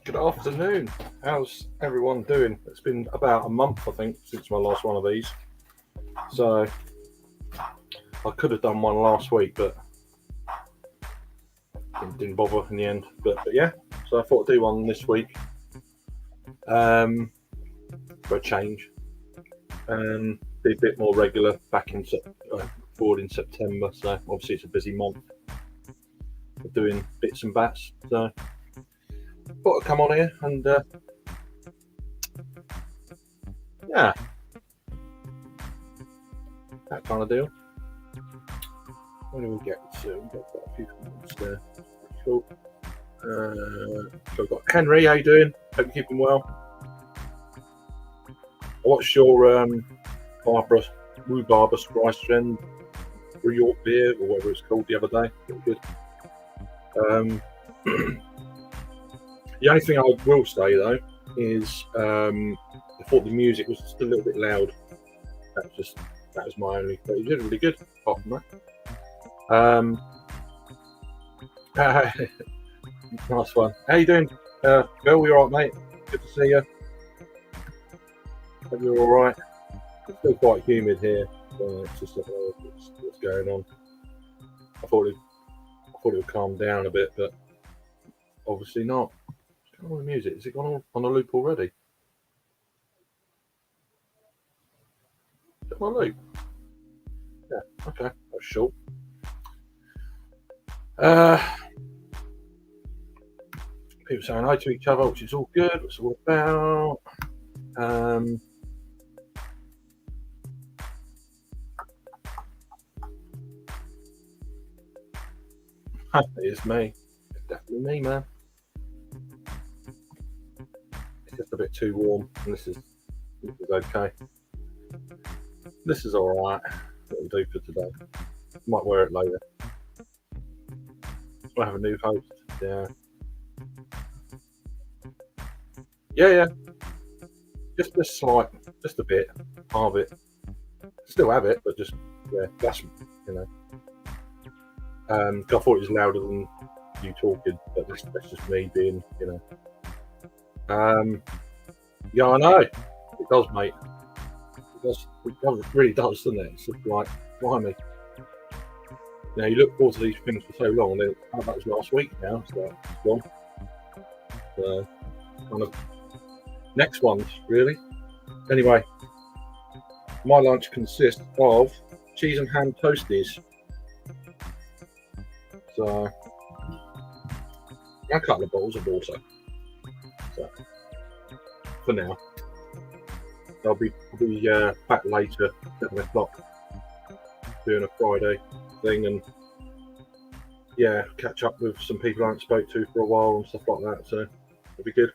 Good afternoon. How's everyone doing? It's been about a month, I think, since my last one of these. So I could have done one last week, but didn't bother in the end. But yeah, so I thought I'd do one this week for a change. Be a bit more regular back in forward in September. So obviously it's a busy month for doing bits and bats. So thought I'd come on here and yeah, that kind of deal. What do we get to? We've got quite a few comments there. Cool. So I've got Henry, how you doing? Hope you're keeping well. What's your rhubarb spice trend for York beer or whatever it's called the other day? Pretty good. The only thing I will say though is I thought the music was just a little bit loud. That was my only. But it did really good. Apart from that. Nice one. How you doing, Bill? You all right, mate? Good to see you. Hope you're all right. It's still quite humid here. It's just not know what's going on. I thought it would calm down a bit, but obviously not. What's going on with music? Is it gone on a loop already? Is it on a loop? Yeah. Okay. That's short. People saying hi to each other, which is all good. What's it all about? It is me. It's definitely me, man. It's just a bit too warm, and this is okay. This is all right. What we'll do for today. Might wear it later. I have a new host. Yeah. Yeah. Just a bit of it. Still have it, but just that's I thought it was louder than you talking, but that's just me being, Yeah, I know. It does, mate. It really does, doesn't it? It's just like, blimey. You look forward to these things for so long, and then that was last week now, so it's gone. Kind of next ones, really. Anyway, my lunch consists of cheese and ham toasties. So, and a couple of bottles of water. So, for now, I'll be back later, 7 o'clock, doing a Friday thing, and catch up with some people I haven't spoke to for a while and stuff like that. So, it'll be good.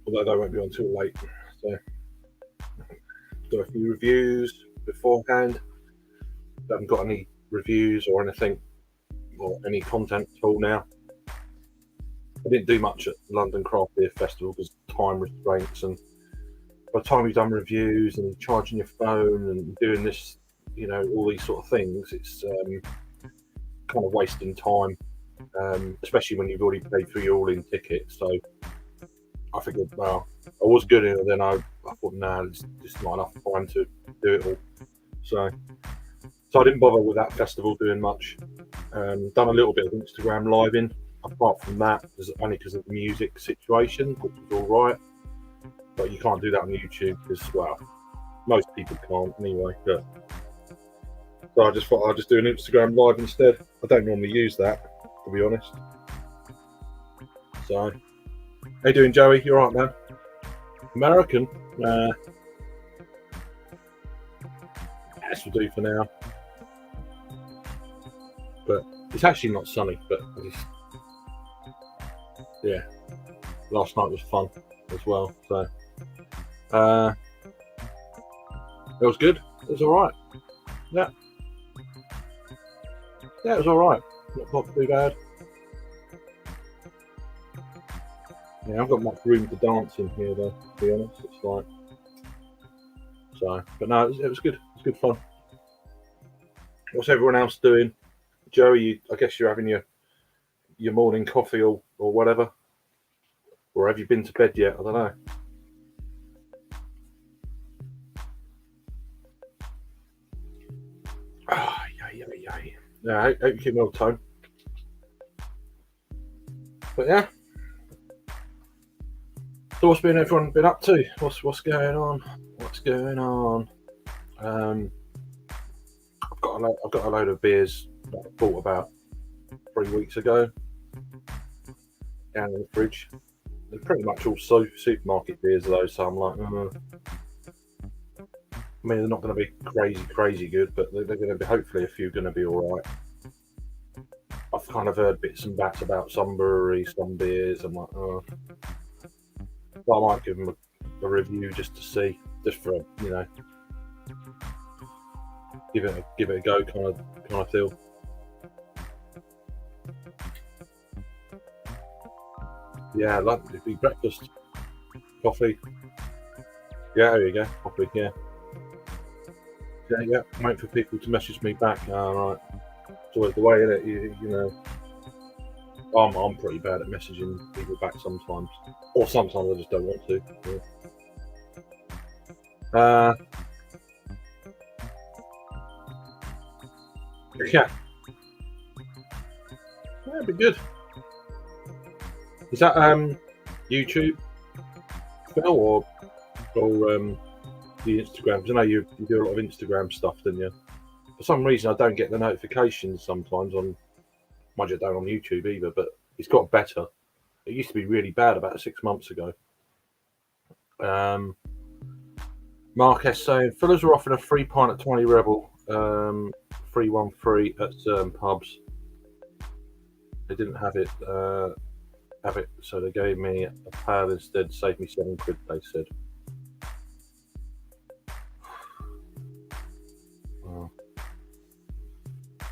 Although they won't be on too late. So, do a few reviews beforehand. Haven't got any reviews or anything or any content at all now. I didn't do much at London Craft Beer Festival because time restraints, and by the time you've done reviews and charging your phone and doing this, all these sort of things, it's kind of wasting time, especially when you've already paid for your all-in ticket. So I figured, well, I was good, and then I thought, it's just not enough time to do it all. So I didn't bother with that festival doing much. Done a little bit of Instagram living. Apart from that, only because of the music situation, which is all right. But you can't do that on YouTube because, well, most people can't anyway. But so I just thought I'd just do an Instagram live instead. I don't normally use that, to be honest. So, how you doing, Joey? You all right, man? American? This will do for now. But it's actually not sunny, but last night was fun as well. So, it was good. It was all right. Yeah, it was all right. Not too bad. Yeah, I've got much room to dance in here, though. To be honest, it's like so. But no, it was good. It was good fun. What's everyone else doing? Joey, I guess you're having your morning coffee or whatever. Or have you been to bed yet? I don't know. Yeah, I hope you keep me on time. But yeah. So what's everyone been up to? What's going on? What's going on? I've got a load of beers that I bought about 3 weeks ago down in the fridge. They're pretty much all supermarket beers though, so I'm like, I mean, they're not going to be crazy good, but they're going to be, hopefully a few going to be all right. I've kind of heard bits and bats about some breweries, some beers. I'm like, but I might give them a review just to see, just for give it a go kind of feel. Yeah, like it'd be breakfast, coffee. Yeah, there you go, coffee. Yeah. Wait for people to message me back. Right. It's always the way, isn't it? You know. I'm pretty bad at messaging people back sometimes, or sometimes I just don't want to. Yeah, it'd be good. Is that YouTube, Phil, or the Instagram? Because I know you do a lot of Instagram stuff, don't you? For some reason, I don't get the notifications sometimes on. Mind you, I don't on YouTube either, but it's got better. It used to be really bad about 6 months ago. Mark S saying Fuller's are offering a free pint at 20 Rebel, 313 at certain pubs. They didn't have it, so they gave me a pale instead. Saved me £7. They said.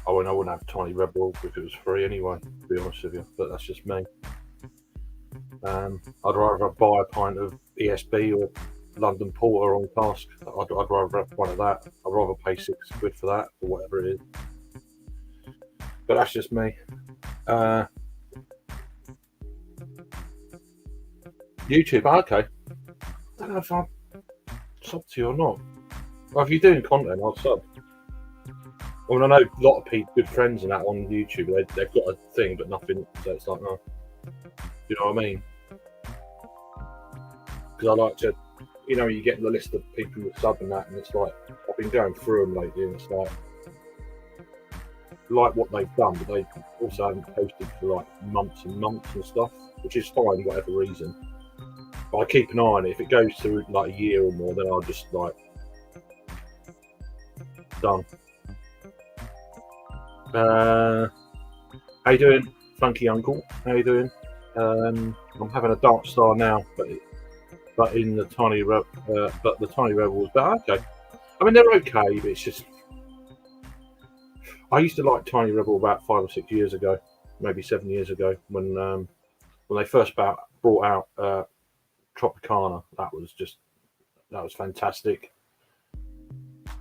I wouldn't have 20 Rebel if it was free anyway, to be honest with you, but that's just me. I'd rather buy a pint of ESB or London Porter on cask. I'd rather have one of that. I'd rather pay £6 for that, or whatever it is. But that's just me. YouTube, okay. I don't know if I'm subbed to you or not. Well, if you're doing content, I'll sub. I mean, I know a lot of people, good friends and that on YouTube, they've got a thing, but nothing. So it's like, no. You know what I mean? Because I like to, you get the list of people who sub and that, and it's like, I've been going through them lately, and it's like what they've done, but they also haven't posted for like months and months and stuff, which is fine, whatever reason. But I keep an eye on it. If it goes to like a year or more, then I'll just like, done. How you doing, Funky Uncle? How you doing? I'm having a Dark Star now, but in the Tiny Rebel, but the Tiny Rebel was better. Okay, I mean they're okay, but it's just I used to like Tiny Rebel about 5 or 6 years ago, maybe 7 years ago, when they first brought out Tropicana. That was fantastic.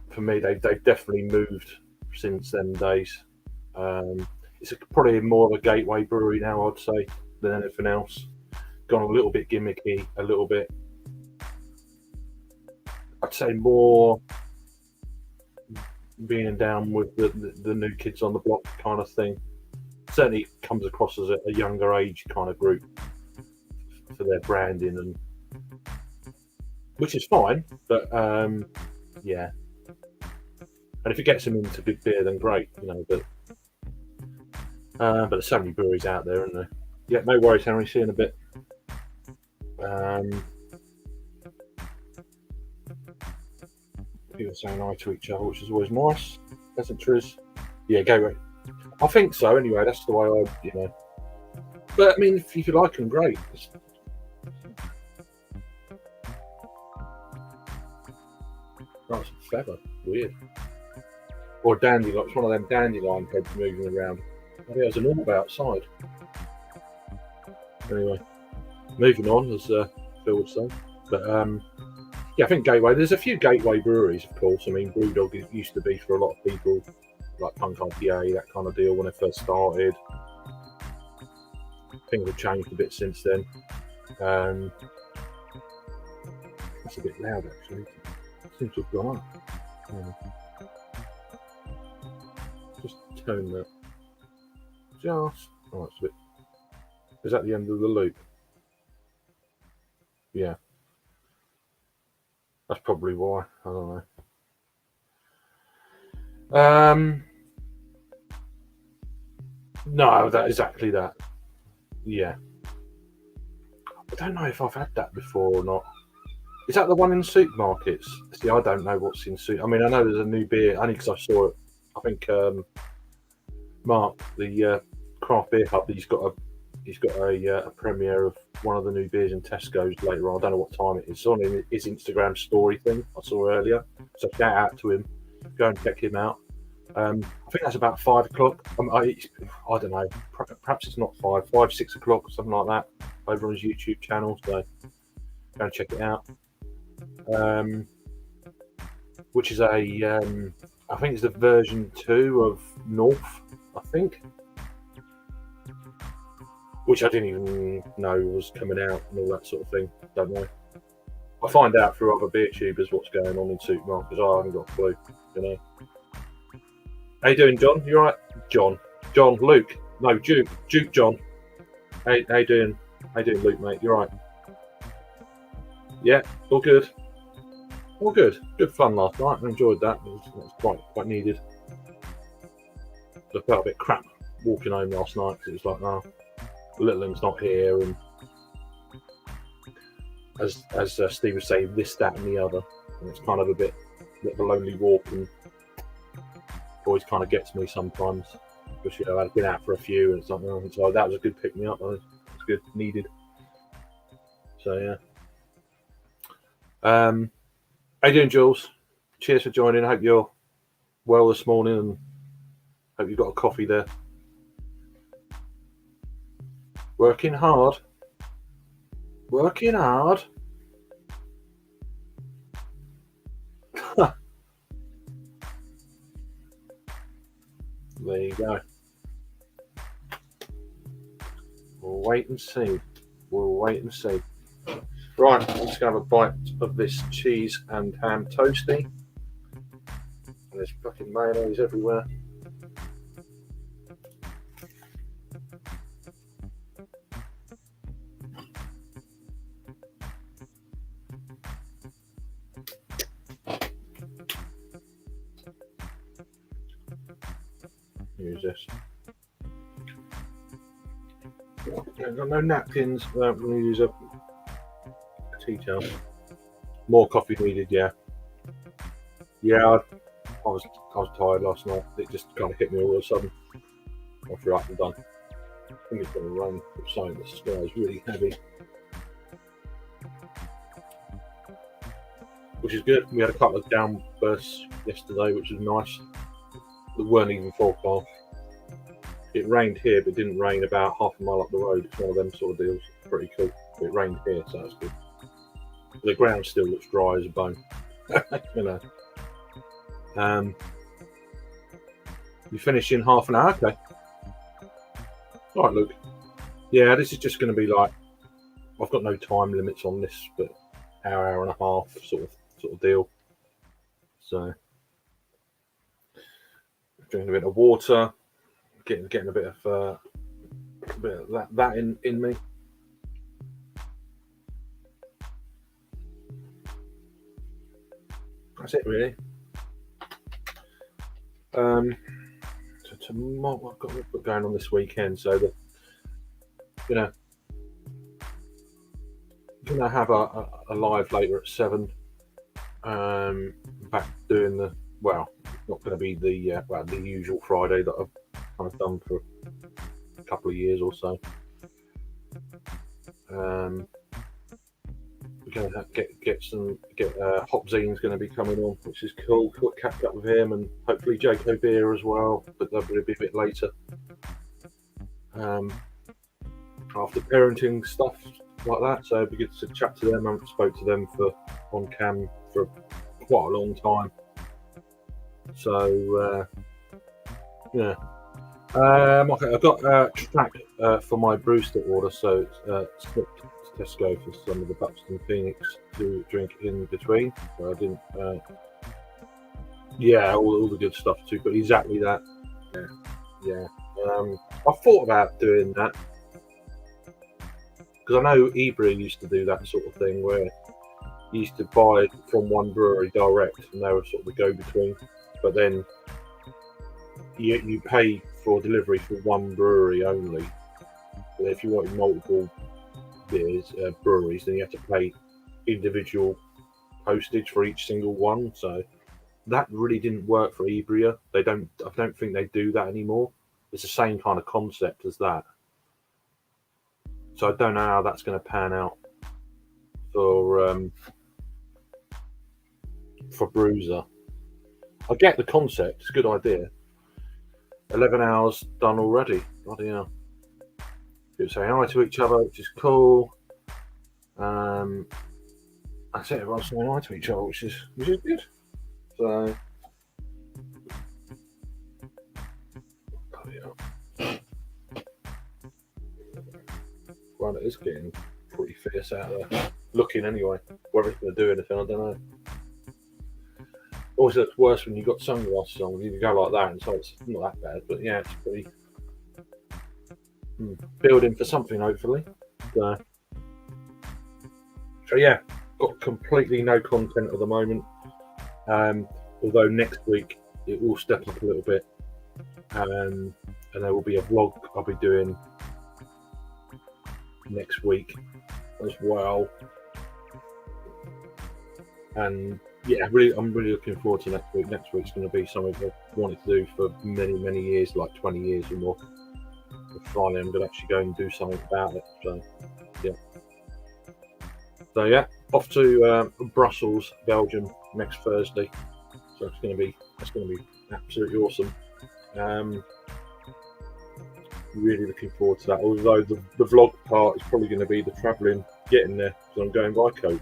For me, they've definitely moved since them days. It's probably more of a gateway brewery now, I'd say, than anything else. Gone a little bit gimmicky, a little bit. I'd say more being down with the new kids on the block kind of thing. Certainly comes across as a younger age kind of group for their branding, and which is fine, but yeah. And if it gets them into good beer, then great, But there's so many breweries out there, isn't there? Yeah, no worries, Henry. See you in a bit. People saying hi to each other, which is always nice. Pleasantries. Yeah, gateway. I think so. Anyway, that's the way I. But I mean, if you like them, great. Right, some feather. Weird. Or dandelion. It's one of them dandelion heads moving around. Maybe there's an orb outside. Anyway, moving on, as Phil would say. But yeah, I think Gateway. There's a few Gateway breweries, of course. I mean, Brewdog used to be for a lot of people, like Punk IPA, that kind of deal when it first started. Things have changed a bit since then. That's a bit loud, actually. It seems to have gone up. Just tone that. Just. Oh, it's a bit. Is that the end of the loop? Yeah. That's probably why. I don't know. No, exactly that. Yeah. I don't know if I've had that before or not. Is that the one in supermarkets? See, I don't know what's in I mean, I know there's a new beer, only because I saw it. I think Mark, the craft beer hub, he's got a premiere of one of the new beers in Tesco's later on. I don't know what time it is. It's on his Instagram story thing I saw earlier. So shout out to him. Go and check him out. I think that's about 5 o'clock. I don't know. Perhaps it's not 5, 6 o'clock or something like that over on his YouTube channel. So go and check it out. Which is I think it's the version 2 of North, I think. Which I didn't even know was coming out and all that sort of thing. Don't know. I find out through other beer tubers what's going on in supermarkets. I haven't got a clue, How you doing, John? You alright? John, Luke. No, Duke John. How you doing? How you doing, Luke, mate? You alright? Yeah, all good. All good. Good fun last night. I enjoyed that. It was quite needed. I felt a bit crap walking home last night because it was like, little one's not here, and as Steve was saying, this, that, and the other, and it's kind of a bit of a lonely walk, and always kind of gets me sometimes. Because I've been out for a few, and it's like, so that was a good pick me up. It was good, needed. So yeah. How you doing, Jules? Cheers for joining. I hope you're well this morning, and hope you've got a coffee there. Working hard. There you go. We'll wait and see. Right, I'm just going to have a bite of this cheese and ham toasty. And there's fucking mayonnaise everywhere. Use this. I've got no napkins. I'm going to use a tea towel. More coffee needed, yeah. Yeah, I was tired last night. It just kind of hit me all of a sudden. After up and done. I think it's going to rain. It's saying the sky is really heavy. Which is good. We had a couple of downbursts yesterday, which was nice. That weren't even forecast. It rained here, but didn't rain about half a mile up the road. It's one of them sort of deals. Pretty cool. But it rained here, so that's good. The ground still looks dry as a bone. You know. You finish in half an hour, okay. All right, Luke. Yeah, this is just going to be like, I've got no time limits on this, but hour and a half sort of deal. So, drinking a bit of water, getting a bit of that in me. That's it, really. So tomorrow I've got what going on this weekend. So gonna have a live later at 7. Back doing not going to be the usual Friday that I've kind of done for a couple of years or so. We're going to get Hopzine's going to be coming on, which is cool. Quick catch up with him, and hopefully Jake O'Beer as well, but that'll be a bit later. After parenting stuff like that, so it'd be good to chat to them. I haven't spoke to them on cam for quite a long time. So yeah. Okay, I've got track for my Brewster order, so it's slipped to Tesco for some of the Buxton Phoenix to drink in between. So I didn't. All the good stuff too, but exactly that. Yeah. I thought about doing that because I know Ebra used to do that sort of thing where you used to buy from one brewery direct, and they were sort of the go-between. But then you pay for delivery for one brewery only. But if you wanted multiple breweries, then you have to pay individual postage for each single one. So that really didn't work for Ebria. I don't think they do that anymore. It's the same kind of concept as that. So I don't know how that's going to pan out for Bruiser. I get the concept; it's a good idea. 11 hours done already. Bloody hell. People saying hi to each other, which is cool. That's it. Everyone's saying hi to each other, which is good. So, bloody hell. Well, it is getting pretty fierce out there. Looking anyway. Whether it's going to do anything, I don't know. Always looks worse when you've got sunglasses on. You can go like that, and so it's not that bad. But yeah, it's pretty building for something, hopefully. So yeah, got completely no content at the moment. Although next week it will step up a little bit, and there will be a vlog I'll be doing next week as well. And yeah, I'm really looking forward to next week. Next week's going to be something I've wanted to do for many, many years, like 20 years or more. But finally, I'm going to actually go and do something about it. So yeah, off to Brussels, Belgium next Thursday. So that's going to be absolutely awesome. Really looking forward to that. Although the vlog part is probably going to be the travelling, getting there, because I'm going by coach,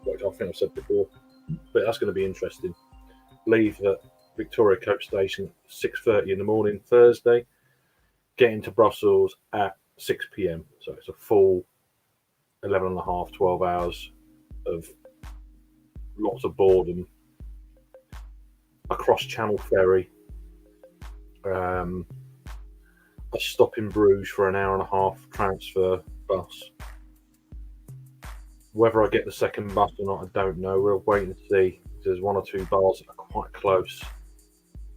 which I think I've said before. But that's going to be interesting. Leave at Victoria Coach Station 6:30 in the morning Thursday. Get into Brussels at 6 p.m. So it's a full 11 and a half, 12 hours of lots of boredom. a cross-channel ferry, a stop in Bruges for an hour and a half transfer bus. Whether I get the second bus or not, I don't know. We'll wait and see. There's one or two bars that are quite close,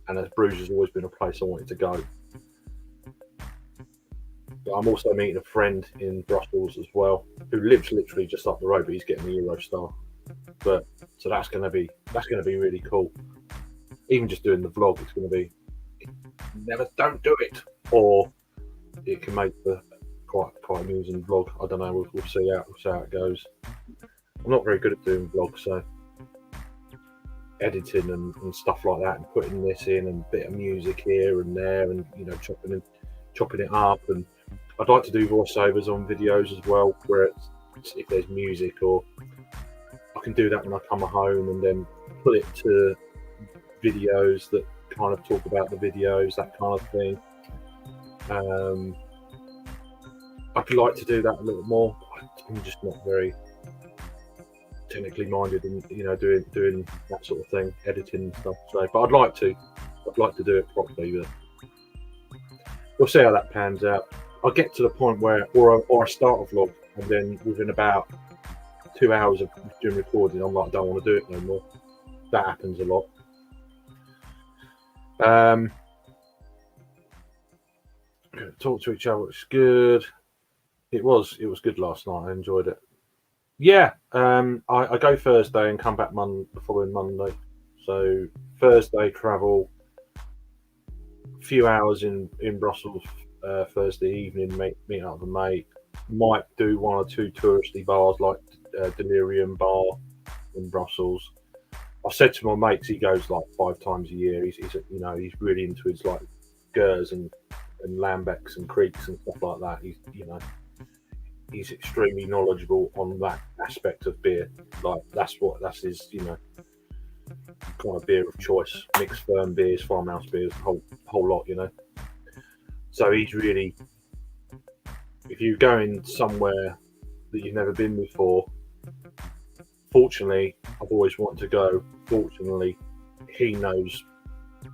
and as Bruges has always been a place I wanted to go. But I'm also meeting a friend in Brussels as well, who lives literally just up the road, but he's getting the Eurostar. But so that's going to be really cool. Even just doing the vlog, it's going to be don't do it, or it can make the quite amusing vlog. I don't know. We'll see how it goes. I'm not very good at doing vlogs, so editing and stuff like that, and putting this in and a bit of music here and there, and chopping it up. And I'd like to do voiceovers on videos as well, where if there's music, or I can do that when I come home and then put it to videos that kind of talk about the videos, that kind of thing. I'd like to do that a little more. I'm just not very technically minded, and doing that sort of thing, editing and stuff. So, but I'd like to do it properly. But we'll see how that pans out. I'll get to the point where, or I start a vlog, and then within about 2 hours of doing recording, I'm like, I don't want to do it no more. That happens a lot. Talk to each other, which is good. It was good last night. I enjoyed it. Yeah, I go Thursday and come back the following Monday. So Thursday travel, a few hours in Brussels. Thursday evening, meet up with a mate. Might do one or two touristy bars like Delirium Bar in Brussels. I said to my mates, he goes like 5 times a year. He's really into his like Gers and Lambecs and Creeks and stuff like that. He's extremely knowledgeable on that aspect of beer. Like that's his kind of beer of choice. Mixed firm beers, farmhouse beers, whole lot. So he's really, if you're going somewhere that you've never been before, fortunately, I've always wanted to go. Fortunately, he knows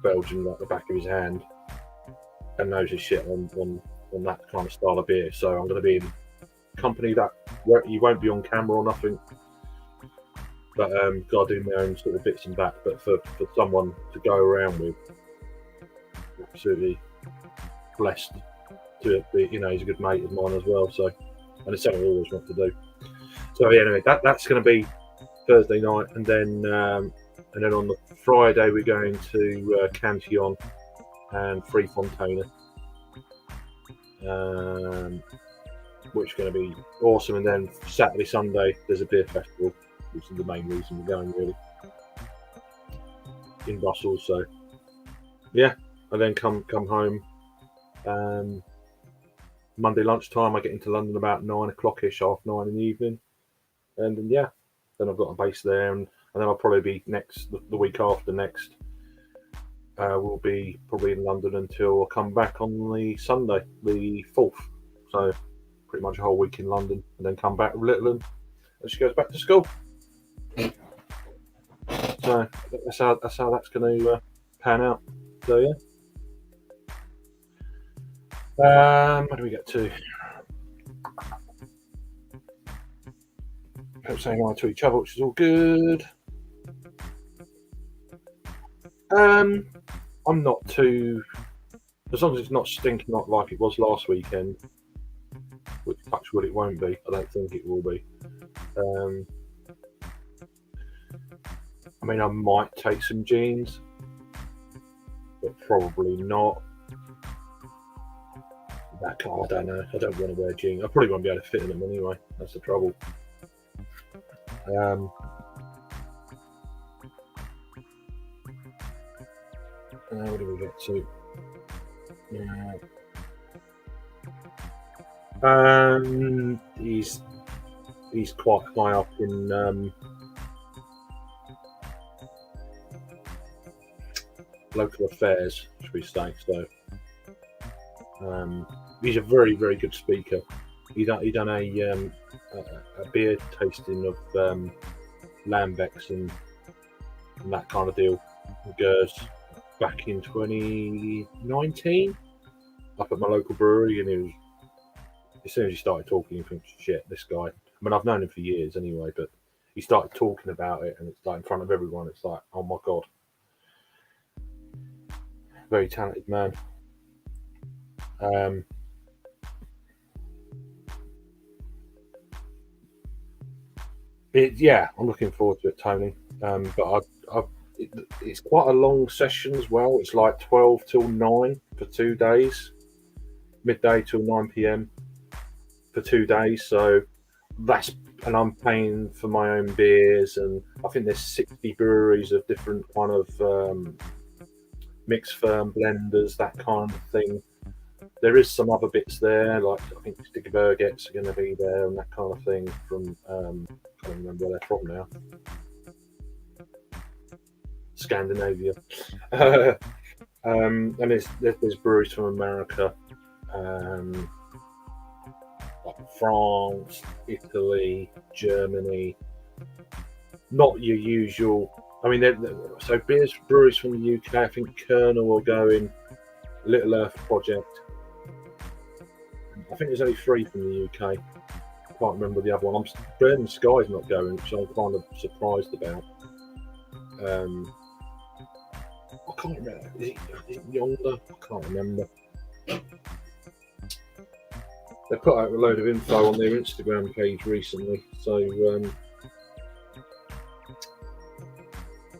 Belgium like the back of his hand and knows his shit on that kind of style of beer. So I'm going to be in company that you won't be on camera or nothing, but got to do my own sort of bits and bats. But for someone to go around with, absolutely blessed to be. He's a good mate of mine as well. So, and it's something I always want to do. So yeah, anyway, that's going to be Thursday night, and then on the Friday we're going to Cantillon and Freefontaine, which is going to be awesome. And then Saturday, Sunday there's a beer festival, which is the main reason we're going really, in Brussels. So yeah, and then come home. Monday lunchtime I get into London about 9 o'clock-ish, 9:30 in the evening, and then then I've got a base there, and then I'll probably be the week after next. We'll be probably in London until I come back on the Sunday, the 4th. So pretty much a whole week in London, and then come back with Little, and she goes back to school. So that's how that's going to pan out. So yeah. What do we get to? Hope saying hi to each other, which is all good. I'm not too, as long as it's not stinking up like it was last weekend, which touch wood it won't be. I don't think it will be. I mean, I might take some jeans, but probably not. I don't know. I don't want to wear jeans. I probably won't be able to fit in them anyway. That's the trouble. What do we get to? He's quite high up in local affairs, should we say? So he's a very, very good speaker. He done a beer tasting of Lambecs and that kind of deal Gers back in 2019 up at my local brewery, and he was, as soon as he started talking, you think, shit, this guy. I mean, I've known him for years anyway, but he started talking about it, and it's like in front of everyone. It's like, oh my god, very talented man. I'm looking forward to it, Tony. But it's quite a long session as well. It's like 12 till 9 for 2 days, midday till 9 p.m. for 2 days. So and I'm paying for my own beers, and I think there's 60 breweries of different kind of mixed ferm blenders, that kind of thing. There is some other bits there, like I think Sticky Burgets are going to be there and that kind of thing. From I can't remember where they're from now. Scandinavia. And there's breweries from America, like France, Italy, Germany. Not your usual. I mean, so breweries from the UK. I think Kernel are going. Little Earth Project. I think there's only 3 from the UK. I can't remember the other one. Burning Sky's not going, which I'm kind of surprised about. I can't remember. Is it Yonder? I can't remember. They put out a load of info on their Instagram page recently, so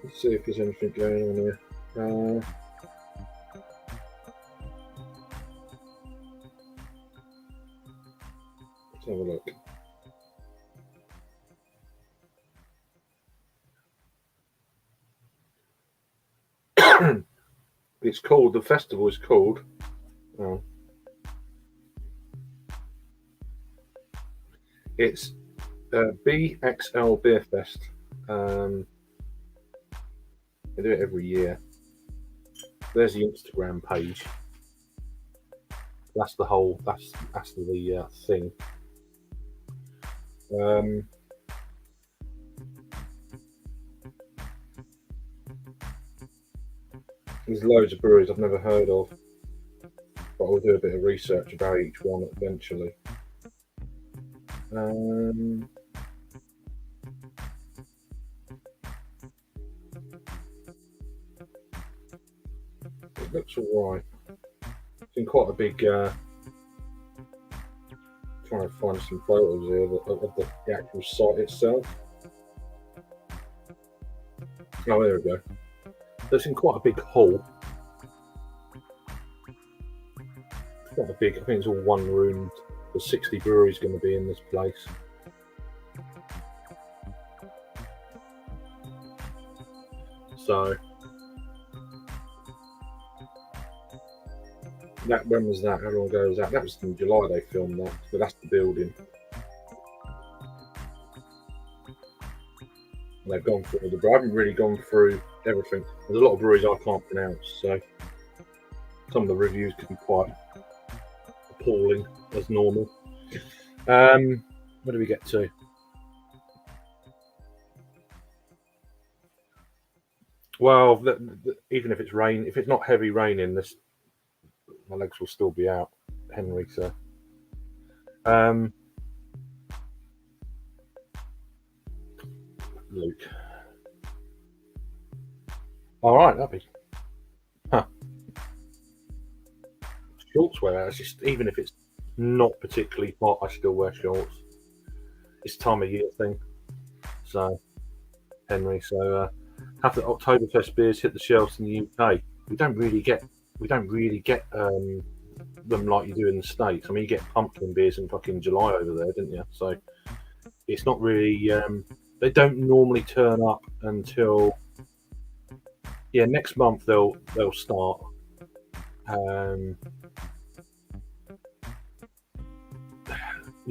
let's see if there's anything going on here. Let's have a look. It's called, the festival is called, it's BXL Beer Fest. They do it every year. There's the Instagram page. That's the whole. That's the thing. There's loads of breweries I've never heard of, but I'll do a bit of research about each one eventually. It looks alright. It's in quite a big. Trying to find some photos here of the actual site itself. Oh, there we go. It's in quite a big hall. It's not a big. I think it's all one room. There's 60 breweries going to be in this place. So when was that? How long ago was that? That was in July they filmed that, but that's the building. And they've gone through I haven't really gone through everything. There's a lot of breweries I can't pronounce, so some of the reviews can be quite appalling as normal. Where do we get to? Well, even if it's rain, if it's not heavy raining, my legs will still be out, Henry. So, Luke. All right, that'd be. Shorts wear. It's just, even if it's not particularly hot, I still wear shorts. It's time of year thing. So, Henry. So, have the Oktoberfest beers hit the shelves in the UK? We don't really get them like you do in the States. I mean, you get pumpkin beers in fucking July over there, didn't you? So it's not really. They don't normally turn up until next month. They'll start.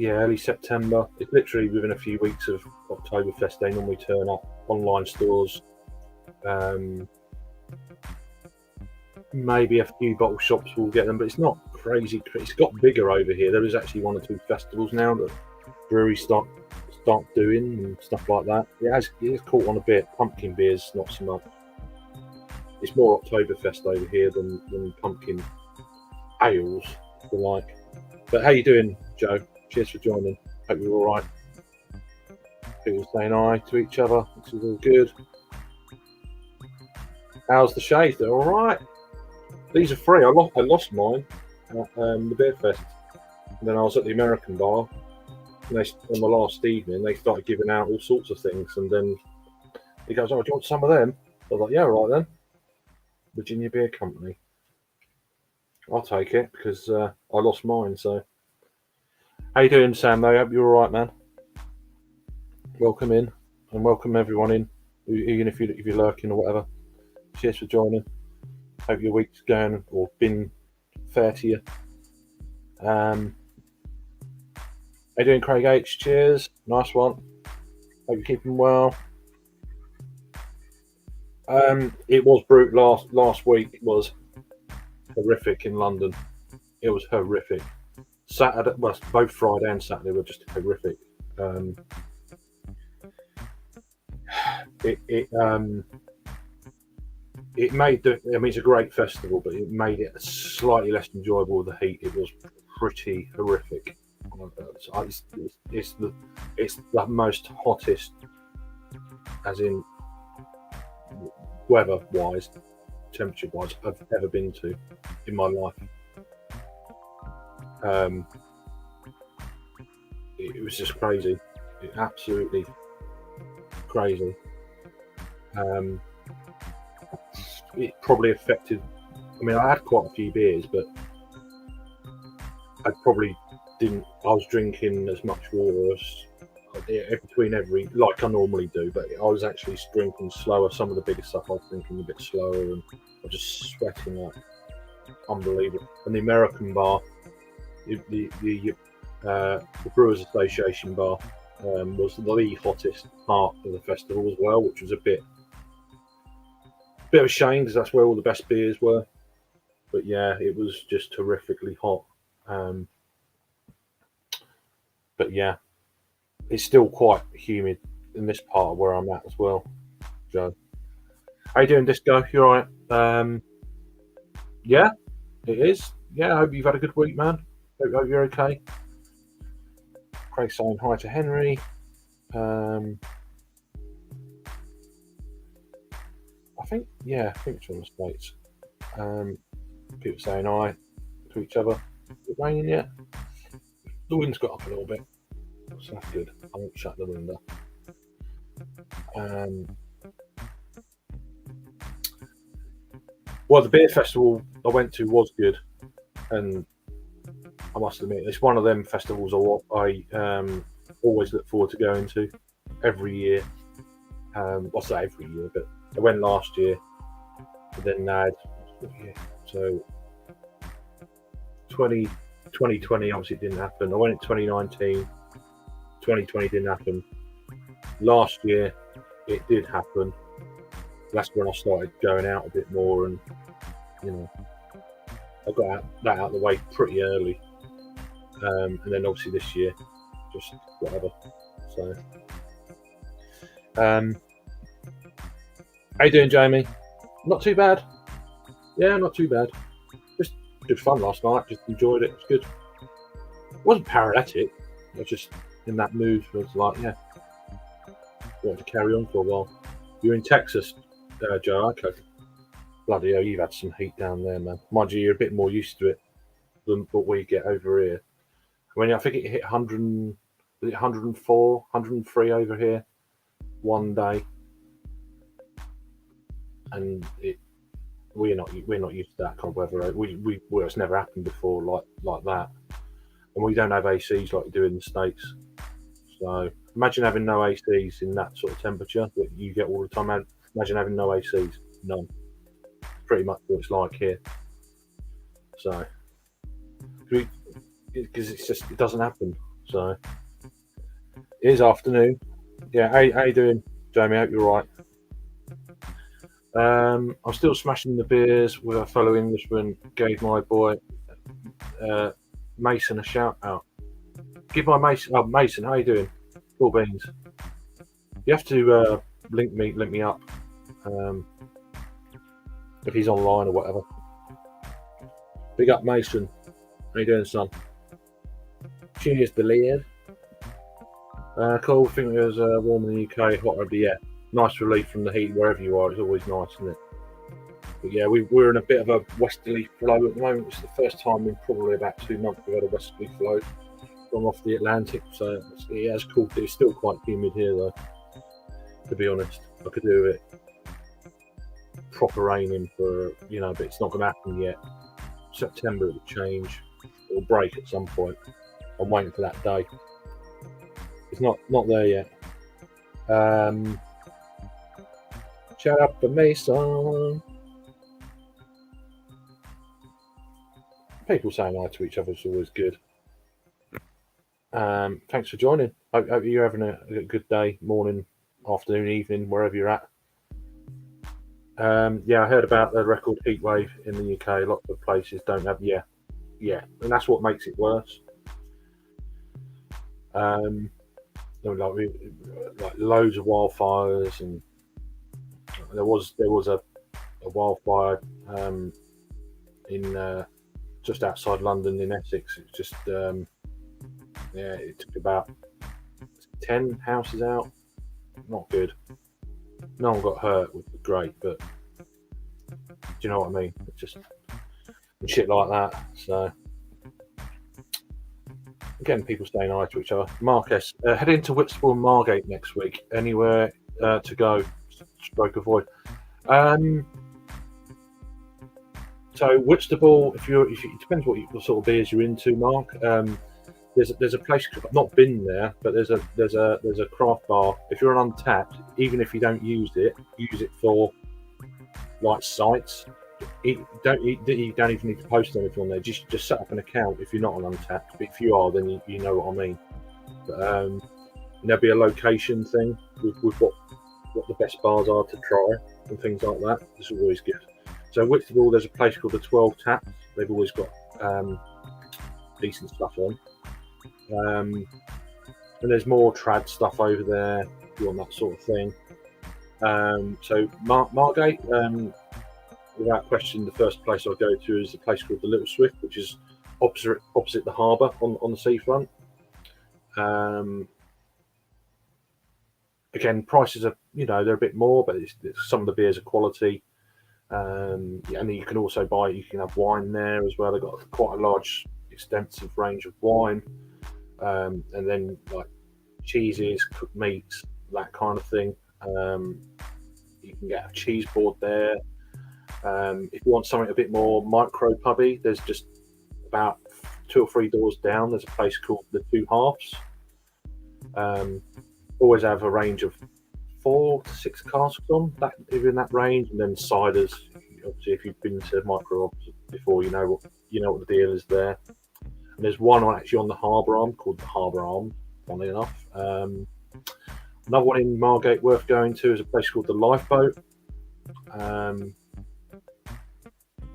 Early September. It's literally within a few weeks of Oktoberfest. They normally turn up. Online stores. Maybe a few bottle shops will get them, but it's not crazy. It's got bigger over here. There is actually 1 or 2 festivals now that breweries start doing and stuff like that. It has caught on a bit. Pumpkin beers, not so much. it's more Oktoberfest over here than pumpkin ales, if you like. But how you doing, Joe? Cheers for joining. Hope you're all right. People saying hi to each other, which is all good. How's the shades? They're all right. These are free. I lost mine at the Beer Fest. And then I was at the American bar, and on the last evening, they started giving out all sorts of things. And then he goes, "Oh, do you want some of them?" I was like, "Yeah, all right then." Virginia Beer Company. I'll take it because I lost mine. So, how you doing, Sam? Though, hope you're all right, man. Welcome in, and welcome everyone in, even if you're lurking or whatever. Cheers for joining. Hope your week's going or been fair to you. How you doing, Craig H? Cheers, nice one. Hope you're keeping well. It was brutal. Last week was horrific in London. It was horrific. Saturday, well, both Friday and Saturday were just horrific. It made it's a great festival, but it made it slightly less enjoyable with the heat. It was pretty horrific. It's the most hottest, as in weather-wise, temperature-wise, I've ever been to in my life. It was just crazy. Absolutely crazy. It probably affected. I mean, I had quite a few beers, but I probably didn't. I was drinking as much water as between every, like I normally do, but I was actually drinking slower. Some of the bigger stuff I was drinking a bit slower, and I was just sweating like unbelievable. And the American bar, the Brewers Association bar, was the hottest part of the festival as well, which was a bit of a shame because that's where all the best beers were. But yeah, it was just terrifically hot. But yeah, it's still quite humid in this part of where I'm at as well, Joe. How you doing, Disco? You all right? Yeah, it is. Yeah, I hope you've had a good week, man. Hope you're okay. Craig saying hi to Henry. I think it's from the States. People saying hi to each other. Is it raining yet? The wind's got up a little bit, so that's good. I won't shut the window. Well, the beer festival I went to was good, and I must admit it's one of them festivals I always look forward to going to every year. I'll say every year, but I went last year, and then so 2020 obviously didn't happen. I went in 2019. 2020 didn't happen. Last year it did happen. That's when I started going out a bit more, and I got that out of the way pretty early. And then obviously this year, just whatever. So, how you doing, Jamie? Not too bad. Yeah, not too bad. Just good fun last night. Just enjoyed it. It was good. It wasn't paralytic. I was just in that mood. I was like, yeah, wanted to carry on for a while. You're in Texas, Joe. Okay. Bloody hell, you've had some heat down there, man. Mind you, you're a bit more used to it than what we get over here. I mean, I think it hit 100, 104, 103 over here one day, and we're not used to that kind of weather. Well, it's never happened before like that, and we don't have ACs like you do in the States. So imagine having no ACs in that sort of temperature that you get all the time. Imagine having no ACs, none. Pretty much what it's like here. So because it doesn't happen. So it is afternoon. Yeah, how you doing, Jamie? I hope you're all right. I'm still smashing the beers with a fellow Englishman. Gave my boy Mason a shout out. Give my Mason. Oh, Mason, how you doing? Cool beans. You have to link me up. if he's online or whatever. Big up, Mason. How you doing, son? Cheers, Belair. Cool. I think it was warm in the UK, hotter, but yeah, nice relief from the heat wherever you are. It's always nice, isn't it? But yeah, we're in a bit of a westerly flow at the moment. It's the first time in probably about 2 months we've had a westerly flow from off the Atlantic, so it has cooled. It's still quite humid here, though. To be honest, I could do it proper raining for but it's not going to happen yet. September it will change. It will break at some point. I'm waiting for that day. It's not there yet. Shout out to Mason. People saying hi to each other is always good. Thanks for joining. Hope you're having a good day, morning, afternoon, evening, wherever you're at. I heard about the record heat wave in the UK. Lots of places don't have. Yeah, and that's what makes it worse. Like loads of wildfires, and there was a wildfire in just outside London in Essex. It just it took about 10 houses out. Not good. No one got hurt, which was great, but do you know what I mean? It's just shit like that. So again, people staying hi to each other. Marcus, heading to Whitstable and Margate next week. Anywhere to go? Stroke avoid. So Whitstable, if it depends what sort of beers you're into, Mark. There's a place. I've not been there, but there's a craft bar. If you're an Untapped, even if you don't use it for like sites. You don't even need to post anything on there. Just set up an account if you're not on Untapped. But if you are, then you know what I mean. But there'll be a location thing with what the best bars are to try and things like that. This is always good. So Whitstable, there's a place called the 12 Taps. They've always got decent stuff on. And there's more trad stuff over there if you want that sort of thing. So Margate, without question, the first place I'll go to is a place called the Little Swift, which is opposite the harbour on the seafront. Again, prices are they're a bit more, but some of the beers are quality. And you can also you can have wine there as well. They've got quite a large, extensive range of wine, and then like cheeses, cooked meats, that kind of thing. You can get a cheese board there. If you want something a bit more micro pubby, there's just about 2 or 3 doors down. There's a place called the Two Halves. Always have a range of 4 to 6 casks on that in that range, and then ciders. Obviously, if you've been to micro before, you know what the deal is there. And there's one actually on the Harbour Arm called the Harbour Arm. Funny enough, another one in Margate worth going to is a place called the Lifeboat.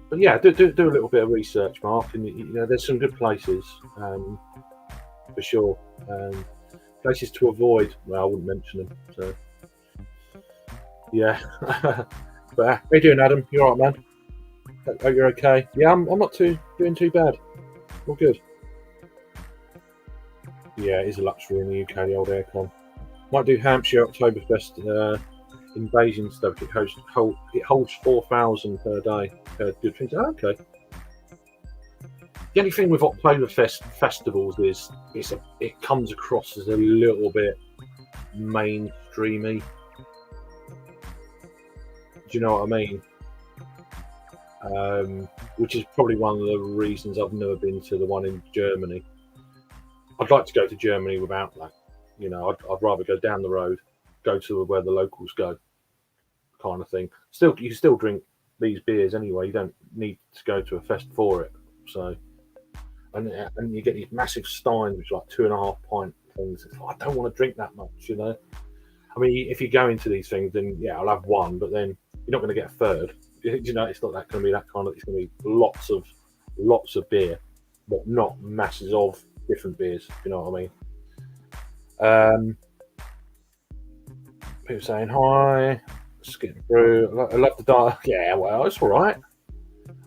But yeah, do a little bit of research, Mark, and there's some good places for sure. Places to avoid, well, I wouldn't mention them. So yeah, but how you doing, Adam? You all right, man? Hope you're okay. Yeah, I'm not doing too bad. All good. Yeah, it is a luxury in the UK, the old aircon. Might do Hampshire Oktoberfest in Basingstoke. It holds 4,000 per day. Good things. Oh, okay. The only thing with Oktoberfest festivals is it comes across as a little bit mainstreamy. Do you know what I mean? Which is probably one of the reasons I've never been to the one in Germany. I'd like to go to Germany without that. I'd rather go down the road, go to where the locals go, kind of thing. You can still drink these beers anyway. You don't need to go to a fest for it. So, and you get these massive steins, which are like 2.5 pint things. It's like, I don't want to drink that much, I mean, if you go into these things, then yeah, I'll have one, but then you're not going to get a third. It's not going to be that kind of. It's going to be lots of beer, but not masses of different beers. You know what I mean? People saying hi. skipping through. I love the dance. Yeah, well, it's all right.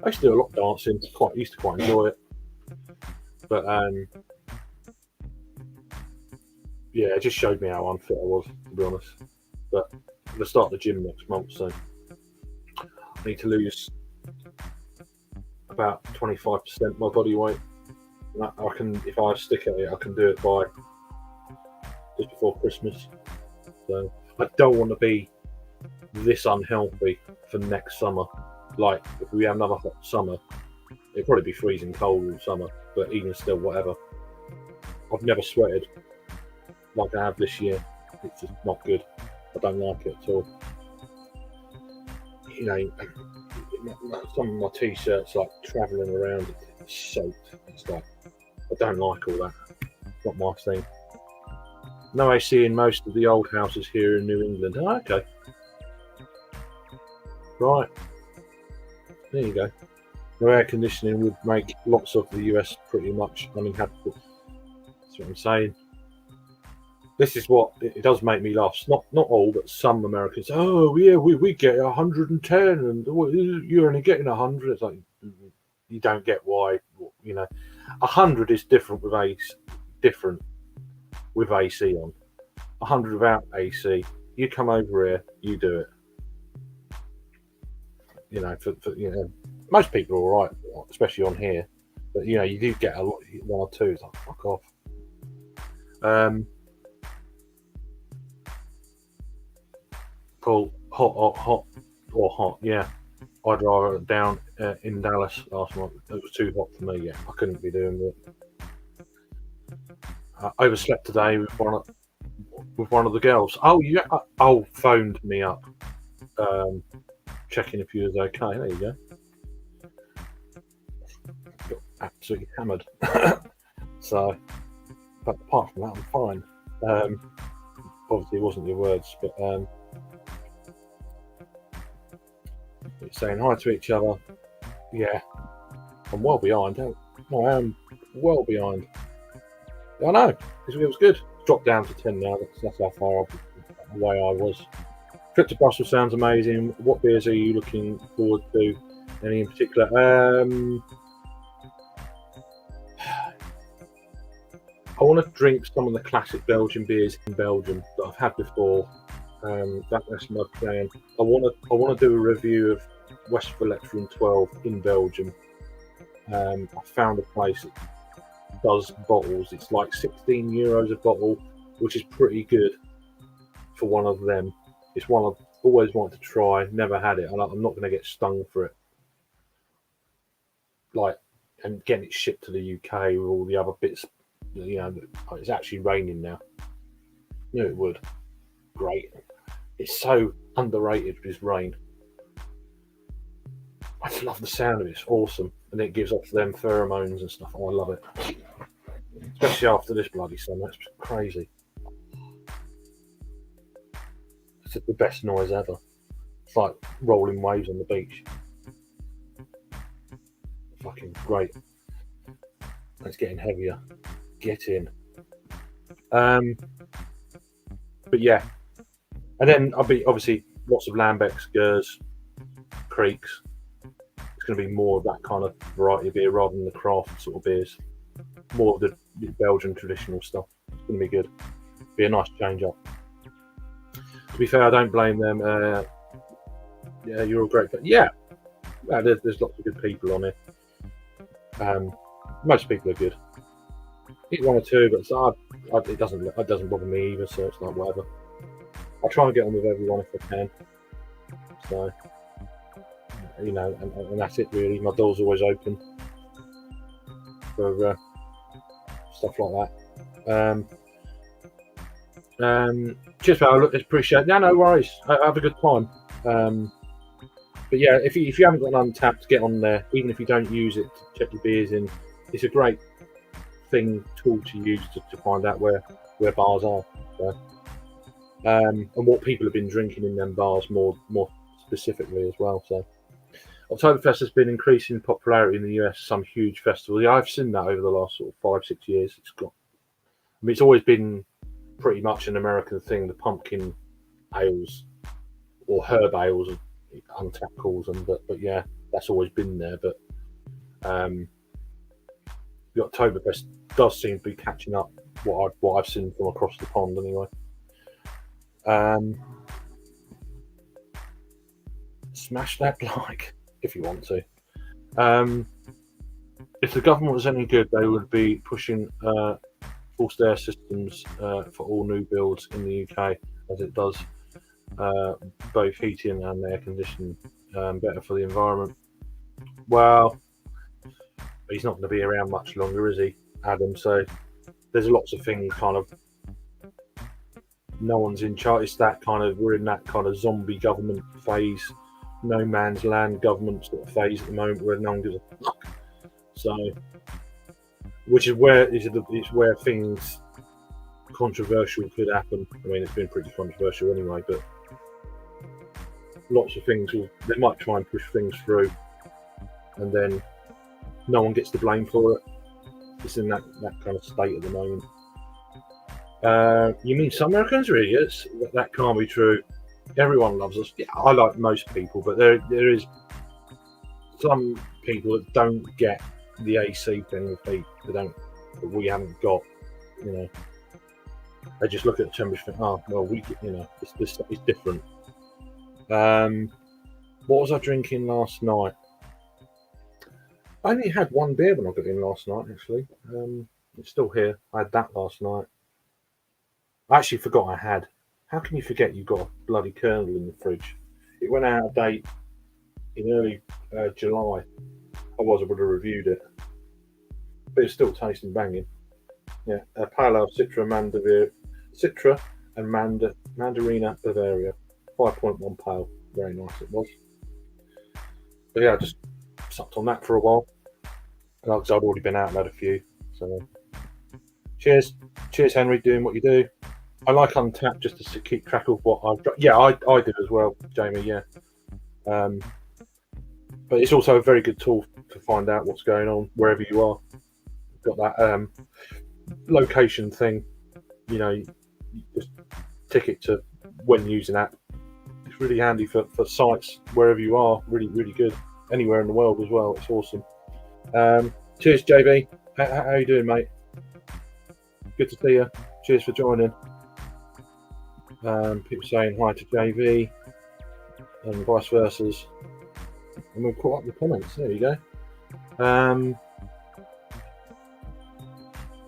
I used to do a lot of dancing. Used to quite enjoy it. But yeah, it just showed me how unfit I was, to be honest. But I'm gonna start the gym next month, so I need to lose about 25% my body weight. I can, if I stick at it, I can do it by just before Christmas. So I don't want to be this unhealthy for next summer. Like if we have another hot summer, it'd probably be freezing cold all summer. But even still, whatever. I've never sweated like I have this year. It's just not good. I don't like it at all. You know, some of my t-shirts like travelling around, it's soaked. It's like I don't like all that. It's not my thing. No AC in most of the old houses here in New England. Oh, okay. Right. There you go. No air conditioning would make lots of the US pretty much uninhabitable. That's what I'm saying. This is what it does make me laugh. Not all, but some Americans. Oh yeah, we get 110, and you're only getting 100. It's like you don't get why. 100 is different with AC. Different with AC on. 100 without AC. You come over here, you do it. Most people are all right, especially on here. But you do get a lot, one or two. It's like fuck off. Paul, hot. Yeah, I'd rather down in Dallas last night. It was too hot for me. Yeah, I couldn't be doing it. I overslept today with one of the girls. Oh, yeah. Phoned me up, checking if you was okay. There you go. Got absolutely hammered. So, but apart from that, I'm fine. Obviously, it wasn't your words, but saying hi to each other. Yeah, I'm well behind. I am well behind. I know, it was good. Dropped down to 10 now. That's how far away I was. Trip to Brussels sounds amazing. What beers are you looking forward to? Any in particular? I want to drink some of the classic Belgian beers in Belgium that I've had before. That's my plan. I want to do a review of Westvleteren 12 in Belgium. I found a place that does bottles. It's like €16 a bottle, which is pretty good for one of them. It's one I've always wanted to try. Never had it, and I'm not going to get stung for it. And getting it shipped to the UK with all the other bits. It's actually raining now. Knew it would. Great. It's so underrated with this rain. I just love the sound of it. It's awesome. And it gives off them pheromones and stuff. Oh, I love it. Especially after this bloody summer. It's crazy. It's the best noise ever. It's like rolling waves on the beach. Fucking great. It's getting heavier. Get in. But yeah. And then I'll be obviously lots of Lambecs, Gers, Creeks. It's going to be more of that kind of variety of beer rather than the craft sort of beers. More of the Belgian traditional stuff. It's going to be good. Be a nice change up. To be fair, I don't blame them. Yeah, you're all great. But yeah, there's lots of good people on it. Most people are good. Eat one or two, but it doesn't bother me either. So it's like whatever. I try and get on with everyone if I can. So, and that's it really. My door's always open for stuff like that. Cheers, pal. Appreciate it. No worries. Have a good time. But yeah, if you haven't got an Untappd, get on there. Even if you don't use it to check your beers in, it's a great tool to use to find out where bars are. So. And what people have been drinking in them bars more specifically as well. So Oktoberfest has been increasing popularity in the US. Some huge festival. Yeah, I've seen that over the last sort of 5-6 years. It's always been pretty much an American thing. The pumpkin ales, or herb ales, untapped calls them. But yeah, that's always been there. But the Oktoberfest does seem to be catching up what I've seen from across the pond anyway. Smash that like if you want to. If the government was any good, they would be pushing forced air systems for all new builds in the UK, as it does both heating and air conditioning, better for the environment. Well, he's not going to be around much longer, is he, Adam? So there's lots of things kind of. No one's in charge. It's that kind of, we're in that kind of zombie government phase, no man's land government sort of phase at the moment, where no one gives a fuck. So, which is where it's where things controversial could happen. I mean, it's been pretty controversial anyway, but lots of things they might try and push things through, and then no one gets the blame for it. It's in that kind of state at the moment. You mean some Americans are idiots? That can't be true. Everyone loves us. Yeah, I like most people, but there is some people that don't get the AC thing with heat. They don't. That we haven't got. You know, they just look at the temperature and think, oh, well, it's different. What was I drinking last night? I only had one beer when I got in last night, actually. It's still here. I had that last night. I actually forgot I had. How can you forget you've got a bloody kernel in the fridge? It went out of date in early July. Otherwise, I would have reviewed it. But it's still tasting banging. Yeah, Pale Ale Citra and Mandarina Bavaria. 5.1 pale. Very nice it was. But yeah, I just sucked on that for a while. Because I'd already been out and had a few. So cheers, Henry, doing what you do. I like Untapped just to keep track of what I've got. Yeah, I do as well, Jamie. Yeah, but it's also a very good tool to find out what's going on wherever you are. You've got that location thing. You know, you just tick it to when using app. It's really handy for sites wherever you are. Really, really good. Anywhere in the world as well. It's awesome. Cheers, JB. How you doing, mate? Good to see you. Cheers for joining. People saying hi to JV and vice versa. And we'll caught up the comments. There you go.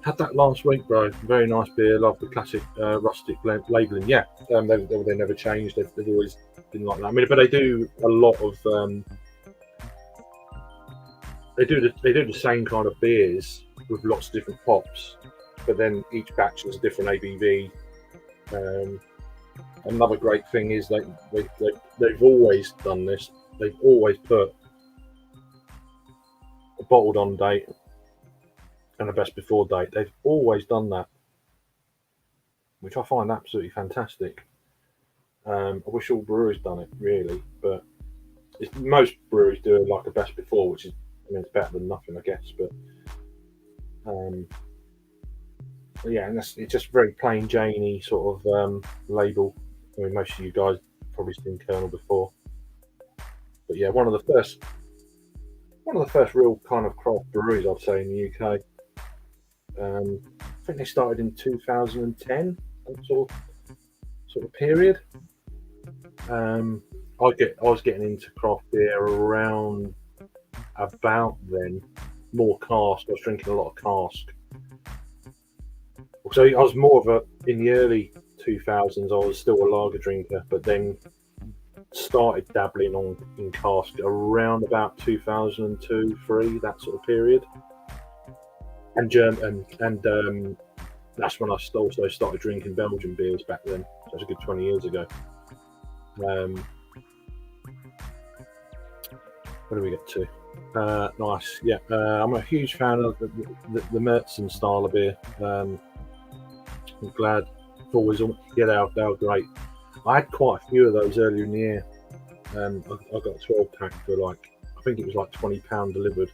Had that last week, bro. Very nice beer. Love the classic rustic labelling. Yeah, they never changed. They've always been like that. I mean, but they do a lot of. They do the same kind of beers with lots of different hops, but then each batch has a different ABV. Another great thing is they've always done this. They've always put a bottled on date and a best before date. They've always done that, which I find absolutely fantastic. I wish all breweries done it, really, but most breweries do like a best before, which is, I mean, it's better than nothing, I guess. But yeah, and it's just very plain Janey sort of label. I mean, most of you guys probably seen Kernel before, but yeah, one of the first real kind of craft breweries, I'd say, in the UK. I think they started in 2010, sort of period. I was getting into craft beer around about then. More cask. I was drinking a lot of cask. So I was more of in the early 2000s. I was still a lager drinker, but then started dabbling in cask around about 2002, 3, that sort of period. And that's when I also started drinking Belgian beers back then. That was a good 20 years ago. What do we get to? Nice, yeah. I'm a huge fan of the Märzen style of beer. I'm glad always. Yeah, they are great. I had quite a few of those earlier in the year. I got a 12 pack for I think it was £20 delivered.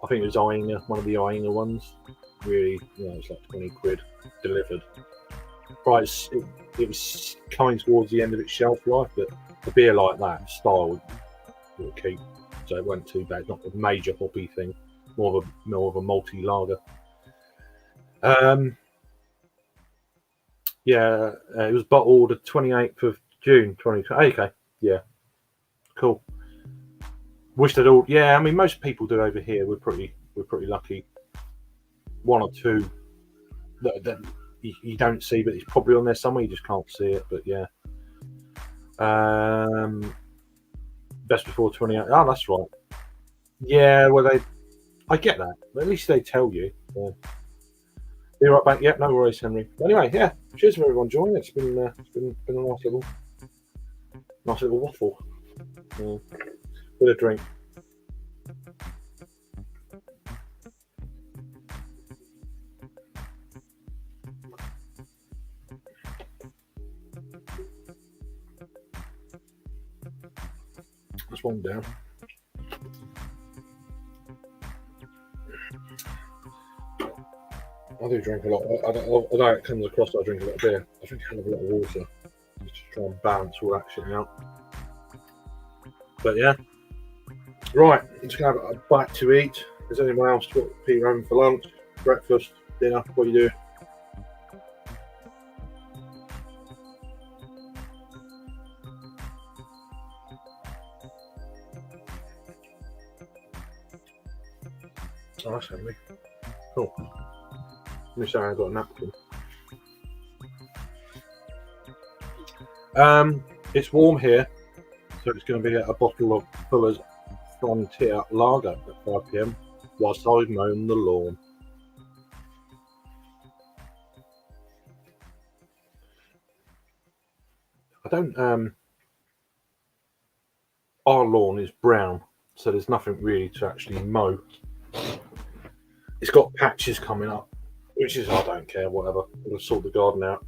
I think it was Iinger, one of the Iinger ones. Really, it's like 20 quid delivered. Price, it was coming towards the end of its shelf life, but a beer like that style would keep, so it wasn't too bad. Not a major hoppy thing, more of a malty lager. It was bottled the 28th of June 2020. Okay, yeah, cool. Wish they'd all. Yeah, I mean, most people do over here. We're pretty lucky. One or two that you don't see, but it's probably on there somewhere. You just can't see it. But yeah, best before 28. Oh, that's right. Yeah, well, I get that. But at least they tell you. Yeah. Be right back. Yeah, no worries, Henry. Anyway, yeah. Cheers for everyone joining. It's been a nice little waffle. Bit of drink. That's one down. I do drink a lot. Although it comes across that I drink a lot of beer, I drink a hell of a lot of water just to try and balance all that shit out. But yeah, right. I'm just gonna have a bite to eat. Is anyone else got Peter home for lunch, breakfast, dinner? What are you doing? Oh, that's handy. Cool. Let me say I got a napkin. It's warm here, so it's going to be a bottle of Fuller's Frontier Lager at 5 p.m. whilst I mow the lawn. I don't. Our lawn is brown, so there's nothing really to actually mow. It's got patches coming up, which is I don't care. Whatever. We'll sort the garden out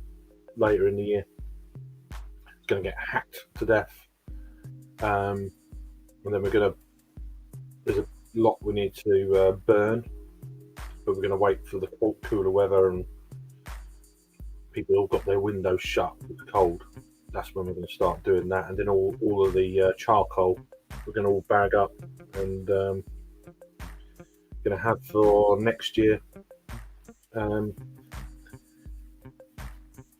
later in the year. It's going to get hacked to death, and then there's a lot we need to burn, but we're going to wait for the cooler weather and people all got their windows shut. It's cold. That's when we're going to start doing that, and then all of the charcoal we're going to all bag up and going to have for next year.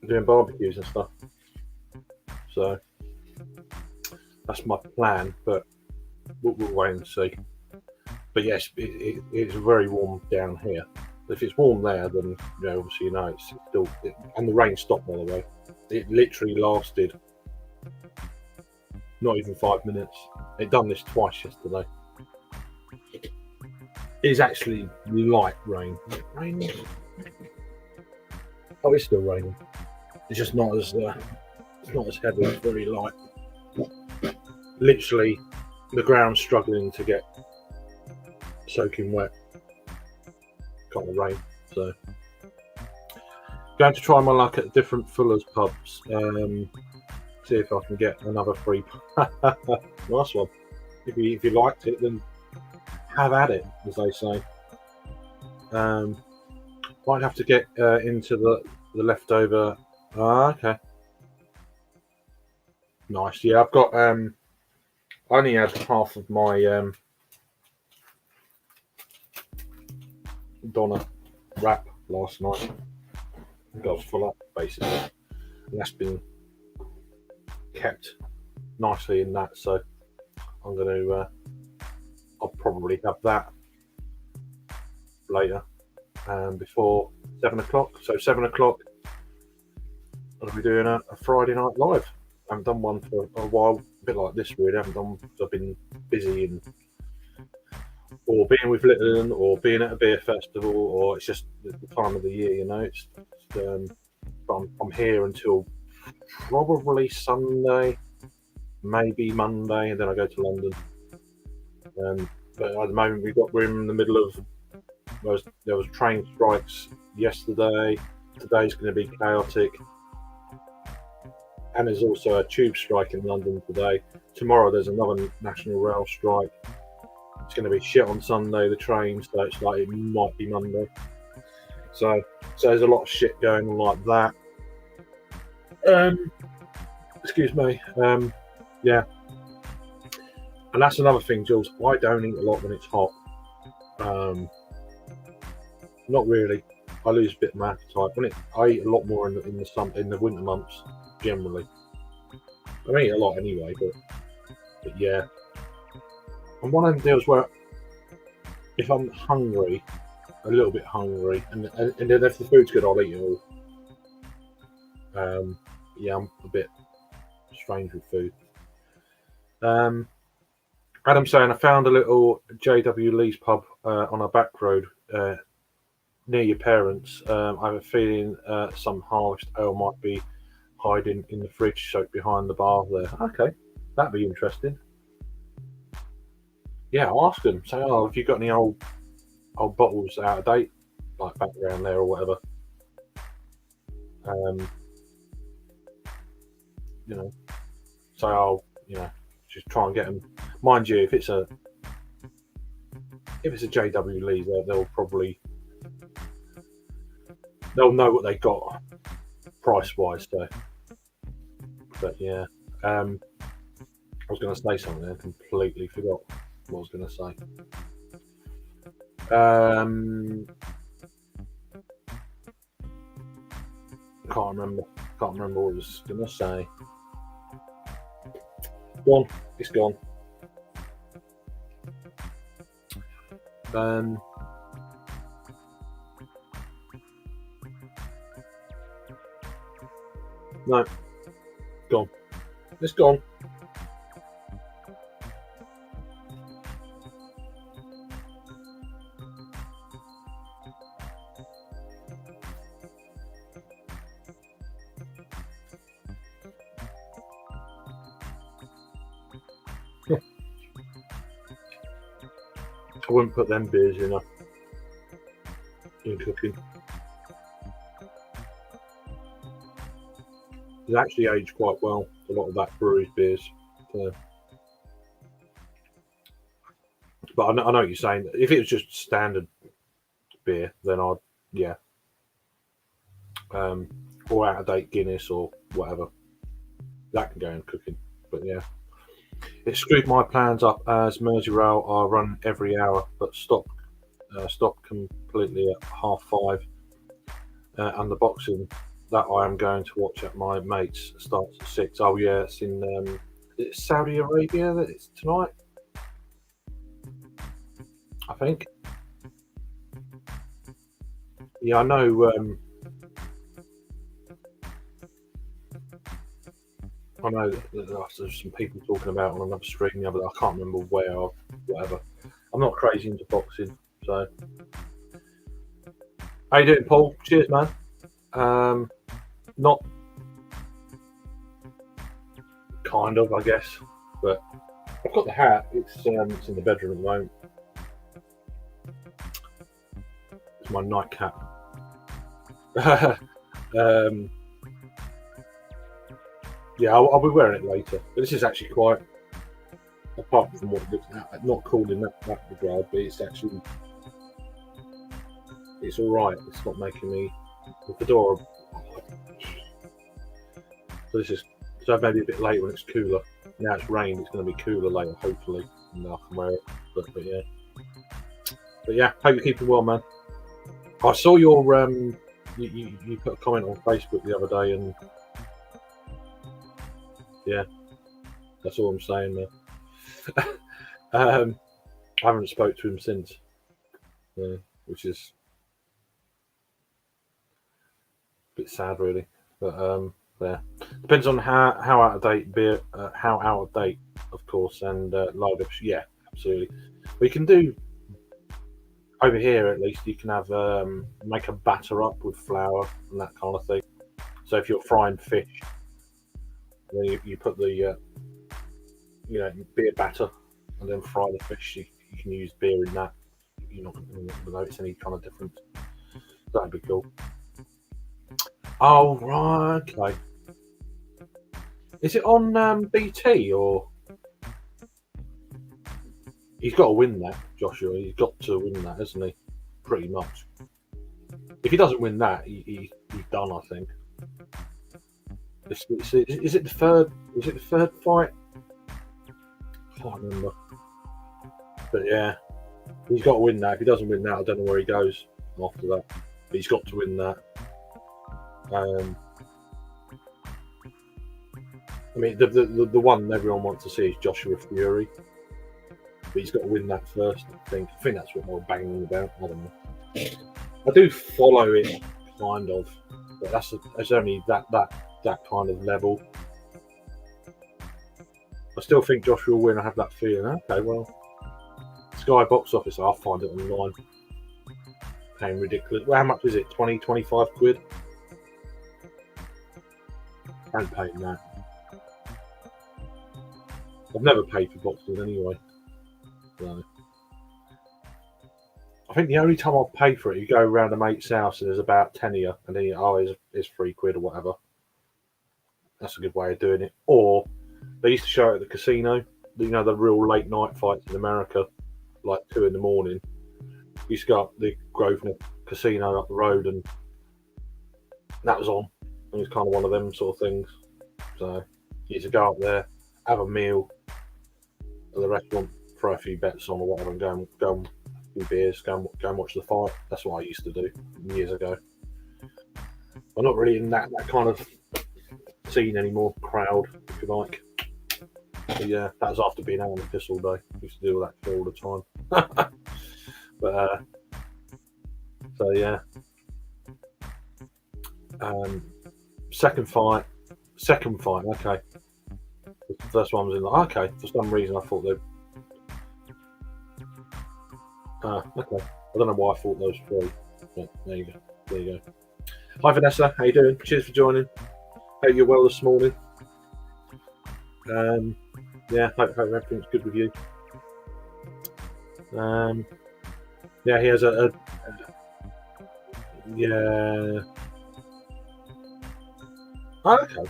Doing barbecues and stuff. So that's my plan, but we'll wait and see. But yes, it's very warm down here. If it's warm there, then obviously it's still. And the rain stopped, by the way. It literally lasted not even 5 minutes. It done this twice yesterday. It is actually light rain. Raining? Oh, it's still raining. It's just not as heavy. It's very light. Literally, the ground's struggling to get soaking wet. Got the rain, so going to try my luck at different Fuller's pubs. See if I can get another free. Nice one. If you liked it, then have at it, as they say. Might have to get into the leftover. Okay. Nice. Yeah, I've got. I only had half of my Donna wrap last night. I got full up basically. And that's been kept nicely in that, so I'm going to. I'll probably have that later, before 7 o'clock. So 7 o'clock, I'll be doing a Friday night live. I haven't done one for a while, a bit like this really. I haven't done because I've been busy and or being with Little or being at a beer festival, or it's just the time of the year, It's I'm here until probably Sunday, maybe Monday, and then I go to London. But at the moment we're in the middle of there was train strikes yesterday. Today's going to be chaotic, and there's also a tube strike in London today. Tomorrow there's another national rail strike. It's going to be shit on Sunday, the train, so it's like it might be Monday. So there's a lot of shit going on like that. Excuse me. Yeah, and that's another thing, Jules. I don't eat a lot when it's hot. Um, Not really. I lose a bit of my appetite I eat a lot more in the winter months generally. I eat a lot anyway, but yeah. I'm one of them deals where if I'm hungry, a little bit hungry, and then if the food's good, I'll eat it all. Yeah, I'm a bit strange with food. Um, Adam's saying I found a little JW Lee's pub on a back road near your parents. I have a feeling some harvest ale might be hiding in the fridge soaked behind the bar there. Okay, that'd be interesting. Yeah, I'll ask them. Say, oh, have you got any old bottles out of date, like back around there or whatever? Um, you know, so I'll just try and get them. Mind you, if it's a JW Lee, they'll know what they got price wise. So, but yeah, I was going to say something and completely forgot what I was going to say. Can't remember what I was going to say. Gone. It's gone. No. Gone. It's gone. I wouldn't put them beers in cooking. It's actually aged quite well. A lot of that brewery's beers. So. But I know what you're saying. If it was just standard beer, then I'd or out of date Guinness or whatever. That can go in cooking. But yeah. It screwed my plans up as Merseyrail are run every hour, but stop completely at 5:30. And the boxing that I am going to watch at my mate's starts at 6. Oh yeah, it's in it's Saudi Arabia that it's tonight, I think. Yeah, I know. I know that there's some people talking about on another stream the other day. I can't remember where or whatever. I'm not crazy into boxing, so. How you doing, Paul? Cheers, man. Not kind of, I guess, but I've got the hat. It's in the bedroom at the moment. It's my nightcap. Yeah, I'll be wearing it later. But this is actually quite, apart from what it looks like, not cool in that regard, but it's actually, it's all right. It's not making me the fedora. So maybe a bit later when it's cooler. Now it's rain. It's going to be cooler later, hopefully, and I can wear it. But yeah. Hope you're keeping well, man. I saw your you put a comment on Facebook the other day, and yeah, that's all I'm saying, man. I haven't spoke to him since, which is a bit sad, really. But yeah, depends on how out of date beer, how out of date, of course, and lager. Yeah, absolutely. We can do over here at least. You can have make a batter up with flour and that kind of thing. So if you're frying fish, then you put the beer batter and then fry the fish. You can use beer in that. You're not going to notice any kind of difference. That'd be cool. Oh right, okay. Is it on BT or? He's got to win that, Joshua. He's got to win that, hasn't he? Pretty much. If he doesn't win that, he's done, I think. Is it the third? Is it the third fight? I can't remember. But yeah, he's got to win that. If he doesn't win that, I don't know where he goes after that. But he's got to win that. I mean, the one everyone wants to see is Joshua Fury, but he's got to win that first. I think that's what they're banging about. I don't know. I do follow it, kind of, but that's only that kind of level. I still think Joshua will win. I have that feeling. Okay, well, Sky box office. I'll find it online. Paying ridiculous. Well, how much is it? 20, 25 quid. I ain't paying that. I've never paid for boxes anyway. So. I think the only time I'll pay for it, you go around a mate's house and there's about 10 of you, and then it's £3 or whatever. That's a good way of doing it. Or they used to show it at the casino. You know, the real late night fights in America, like 2 in the morning. You used to go up the Grosvenor Casino up the road, and that was on. It was kind of one of them sort of things. So you used to go up there, have a meal at the restaurant, throw a few bets on or whatever, and go and beers, go and watch the fight. That's what I used to do years ago. I'm not really in that kind of scene anymore, crowd, if you like. But yeah, that was after being out on the piss all day. I used to do all that shit all the time. But so yeah. Second fight. Okay. The first one was in like, okay. For some reason, I thought they. Okay. I don't know why I thought those 3. But there you go. Hi Vanessa, how you doing? Cheers for joining. Hope you're well this morning. Yeah, hope everything's good with you. Yeah, he has a yeah. Oh, okay.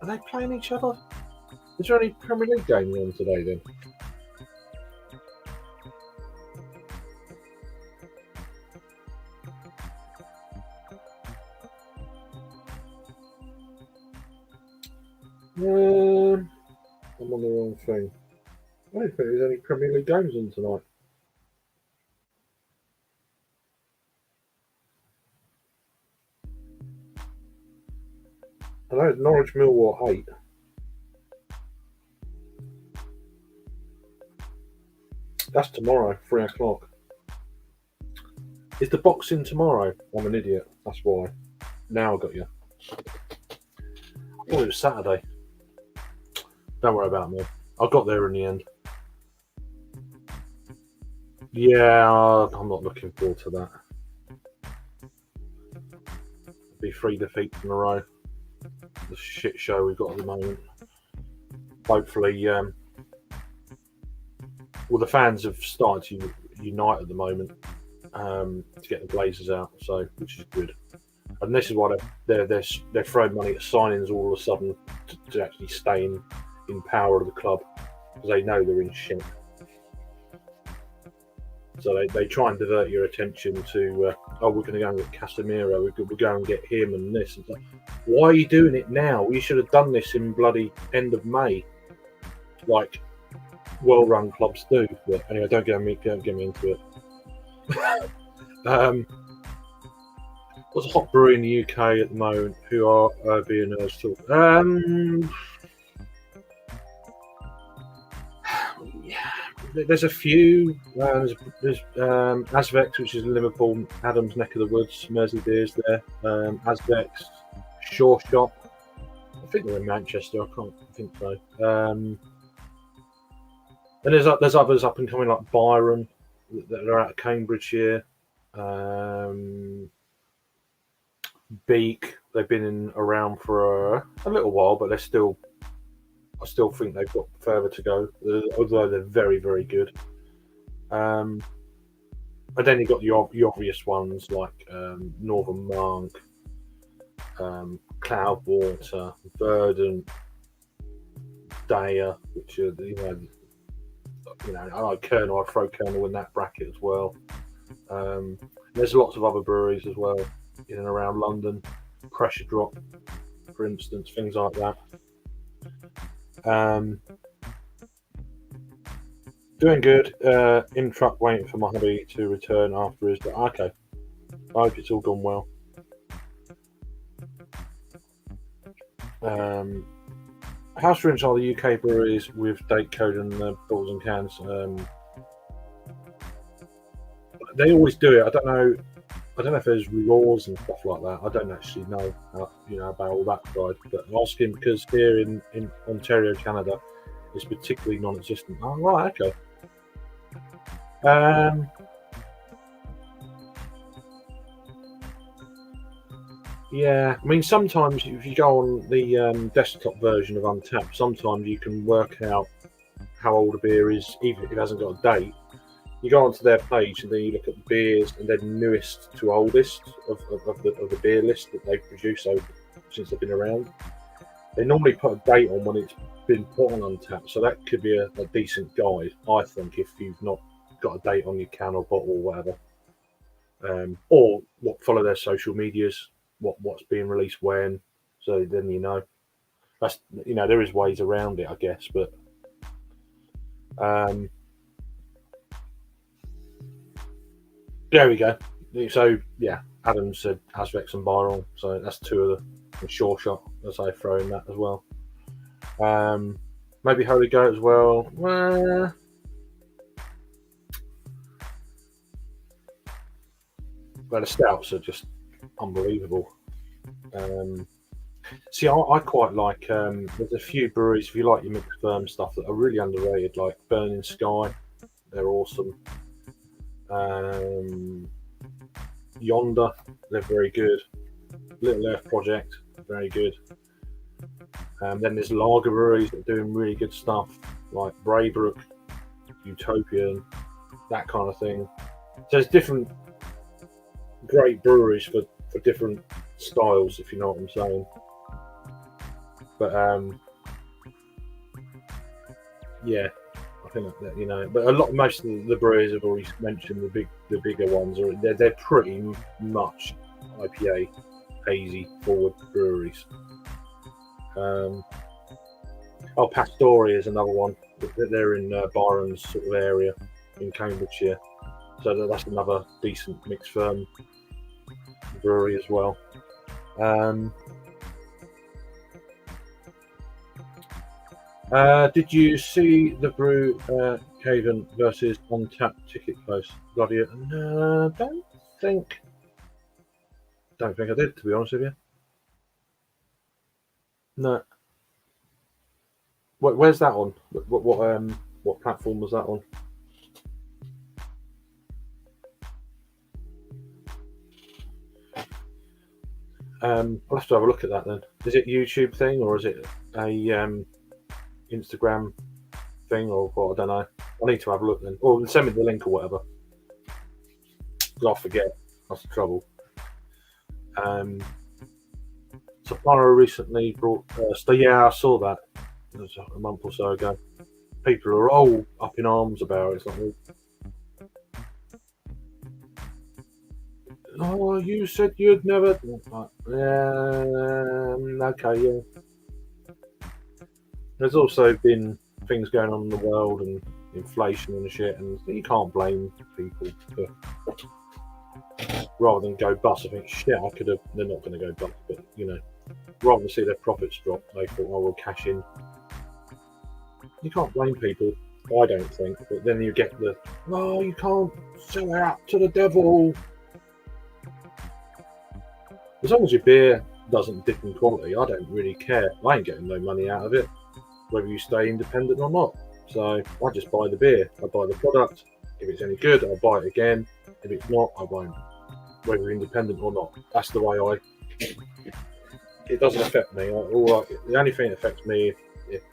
Are they playing each other? Is there any Premier League games on today then? I'm on the wrong thing. I don't think there's any Premier League games on tonight. I know it's Norwich Millwall 8. That's tomorrow, 3 o'clock. Is the boxing tomorrow? I'm an idiot. That's why. Now I got you. I thought it was Saturday. Don't worry about me. I got there in the end. Yeah, I'm not looking forward to that. It'll be 3 defeats in a row. The shit show we've got at the moment. Hopefully, well, the fans have started to unite at the moment to get the Glazers out, so which is good. And this is why they're throwing money at signings all of a sudden to actually stay in power of the club, because they know they're in shit. So they try and divert your attention to, we're going to go and get Casemiro, we'll go and get him and this. It's like, why are you doing it now? You should have done this in bloody end of May, like well-run clubs do. But anyway, don't get me into it. What's a hot brew in the UK at the moment? Who are being urged to? There's a few. There's Asvex, which is in Liverpool, Adam's neck of the woods. Merseybeer's there. Asvex, Sure Shop. I think they're in Manchester. I can't think so. And there's others up and coming like Byron that are out of Cambridgeshire. Beak. They've been around for a little while, but I still think they've got further to go, although they're very, very good. And then you've got the obvious ones like Northern Monk, Cloudwater, Verdant, Daya, which are I like Colonel. I'd throw Colonel in that bracket as well. There's lots of other breweries as well in and around London. Pressure Drop, for instance, things like that. Doing good. In truck, waiting for my hubby to return after his. Okay, I hope it's all gone well. House drinks are the UK breweries with date code and the bottles and cans. They always do it. I don't know if there's laws and stuff like that. I don't actually know, about all that side. But I'm asking because here in Ontario, Canada, it's particularly non-existent. Oh, right, okay. Yeah, I mean, sometimes if you go on the desktop version of Untappd, sometimes you can work out how old a beer is, even if it hasn't got a date. You go onto their page and then you look at the beers and then newest to oldest of the beer list that they've produced since they've been around. They normally put a date on when it's been put on Untappd, so that could be a decent guide, I think, if you've not got a date on your can or bottle or whatever. Or follow their social medias, what's being released when, so then that's there is ways around it, I guess, but there we go. So yeah, Adam said Asvex and Byron, so that's two of the sure shot as I throw in that as well. Maybe Holy Goat as well. But the stouts are just unbelievable. See, I quite like. There's a few breweries, if you like your mixed firm stuff, that are really underrated, like Burning Sky. They're awesome. Yonder, they're very good. Little Earth Project, very good. Then there's lager breweries that are doing really good stuff, like Braybrook, Utopian, that kind of thing. So there's different great breweries for different styles, if you know what I'm saying. But yeah, I think that but most of the breweries I've already mentioned, the bigger ones they're pretty much IPA hazy forward breweries. Pastoria is another one. They're in Byron's sort of area in Cambridgeshire, so that's another decent mixed firm brewery as well. Did you see the Brew Haven versus Untappd ticket post? No, don't think I did, to be honest with you. No. Where's that on? What platform was that on? I'll have to have a look at that then. Is it YouTube thing or is it a Instagram thing or what? I don't know. I need to have a look then. Or send me the link or whatever. I'll forget. That's the trouble. Sapporo recently brought. Yeah, I saw that. It was a month or so ago. People are all up in arms about it. It's like, oh, you said you'd never. Okay, yeah. There's also been things going on in the world and inflation and shit, and you can't blame people for rather than go bust. I think shit, I could have. They're not going to go bust, but rather than see their profits drop, they thought, "Oh, we'll cash in." You can't blame people. I don't think, but then you get the, "Oh, you can't sell it out to the devil." As long as your beer doesn't dip in quality, I don't really care. I ain't getting no money out of it, whether you stay independent or not. So I just buy the beer. I buy the product. If it's any good, I'll buy it again. If it's not, I won't. Whether you're independent or not. That's the way it doesn't affect me. The only thing that affects me if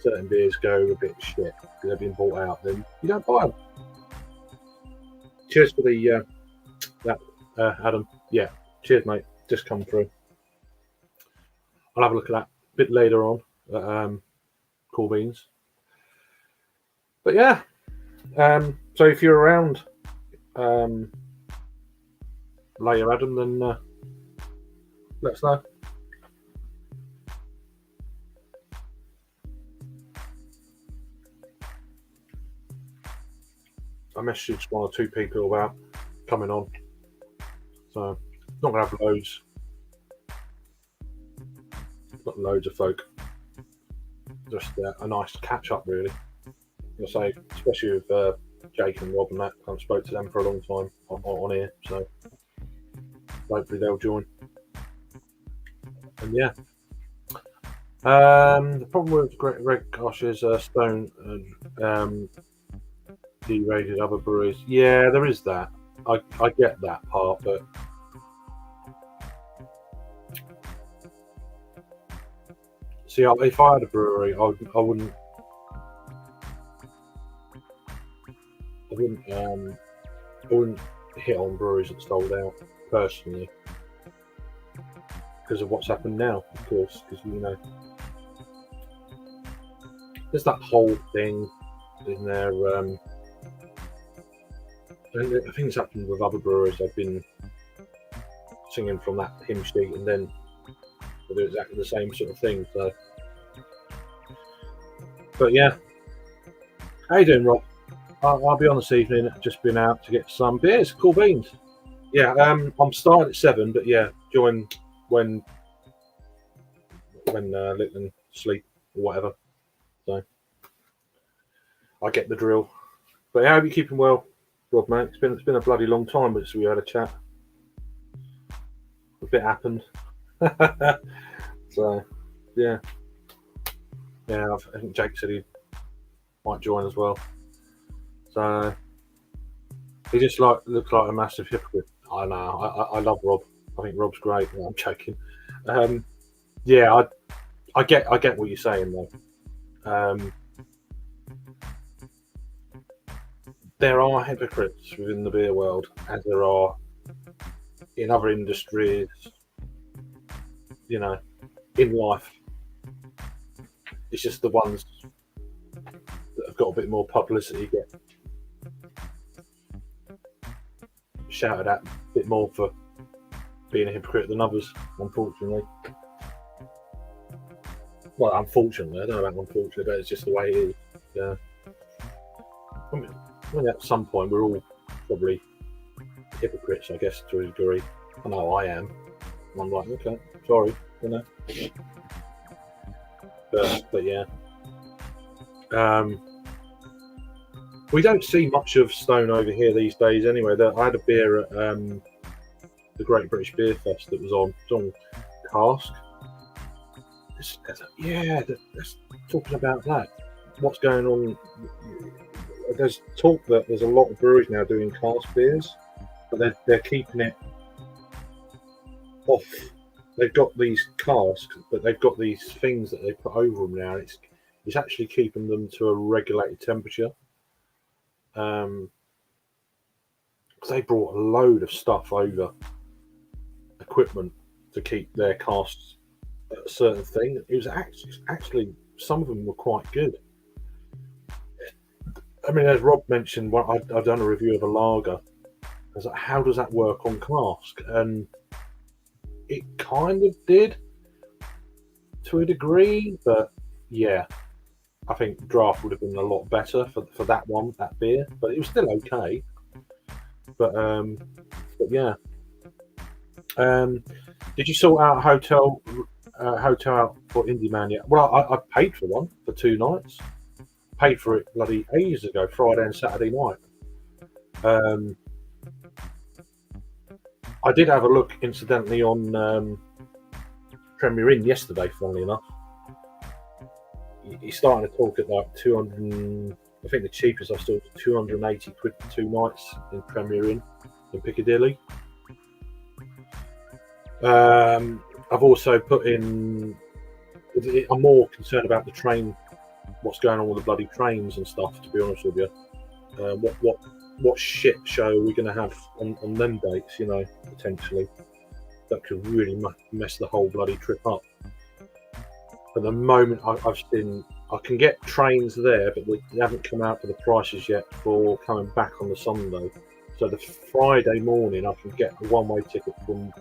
certain beers go a bit shit because they've been bought out, then you don't buy them. Cheers for that, Adam. Yeah, cheers, mate. Just come through. I'll have a look at that a bit later on at Cool Beans. But yeah, so if you're around later, Adam, then let us know. I messaged one or two people about coming on, so not gonna have loads. Not loads of folk. Just a nice catch up, really. I say, especially with Jake and Rob and that. I haven't spoke to them for a long time on here, so hopefully they'll join. And yeah, the problem with Red Gosh is Stone derated other breweries. Yeah, there is that. I get that part, but see, if I had a brewery, I wouldn't hit on breweries that sold out personally because of what's happened now, of course. Because there's that whole thing in there. I think it's happened with other breweries. They've been singing from that hymn sheet, and then they do exactly the same sort of thing. So, but yeah, how you doing, Rob? I'll be on this evening. Just been out to get some beers, cool beans. Yeah, I'm starting at 7, but yeah, join when Litland sleep or whatever. So I get the drill. But how are you keeping well, Rob, mate? It's been a bloody long time since we had a chat. A bit happened. So yeah, I think Jake said he might join as well. So he just looks like a massive hypocrite. I know. I love Rob. I think Rob's great. No, I'm joking. Yeah, I get what you're saying though. There are hypocrites within the beer world, as there are in other industries. In life, it's just the ones that have got a bit more publicity get shouted at a bit more for being a hypocrite than others, unfortunately. Well, unfortunately, I don't know about unfortunately, but it's just the way it is. Yeah. I mean, at some point, we're all probably hypocrites, I guess, to a degree. I know I am. And I'm like, okay, sorry, But yeah. We don't see much of Stone over here these days anyway. I had a beer at the Great British Beer Fest that was on cask. Let's talking about that. What's going on? There's talk that there's a lot of breweries now doing cask beers, but they're keeping it off. They've got these casks, but they've got these things that they put over them now. It's actually keeping them to a regulated temperature. Because they brought a load of stuff over, equipment to keep their casks at a certain thing. It was actually some of them were quite good. I mean, as Rob mentioned, I've done a review of a lager. I was like, how does that work on cask? And it kind of did to a degree, but yeah, I think draft would have been a lot better for that beer, but it was still okay. But yeah. Did you sort out a hotel out for Indie Man yet? Well, I paid for one for 2 nights. Paid for it bloody ages ago, Friday and Saturday night. I did have a look, incidentally, on Premier Inn yesterday, funnily enough. He's starting to talk at like 200. I think the cheapest I saw 280 quid for 2 nights in Premier Inn in Piccadilly. I've also put in. I'm more concerned about the train. What's going on with the bloody trains and stuff? To be honest with you, what shit show are we going to have on them dates? Potentially that could really mess the whole bloody trip up. At the moment, I've seen I can get trains there, but they haven't come out for the prices yet for coming back on the Sunday. So the Friday morning, I can get a one-way ticket from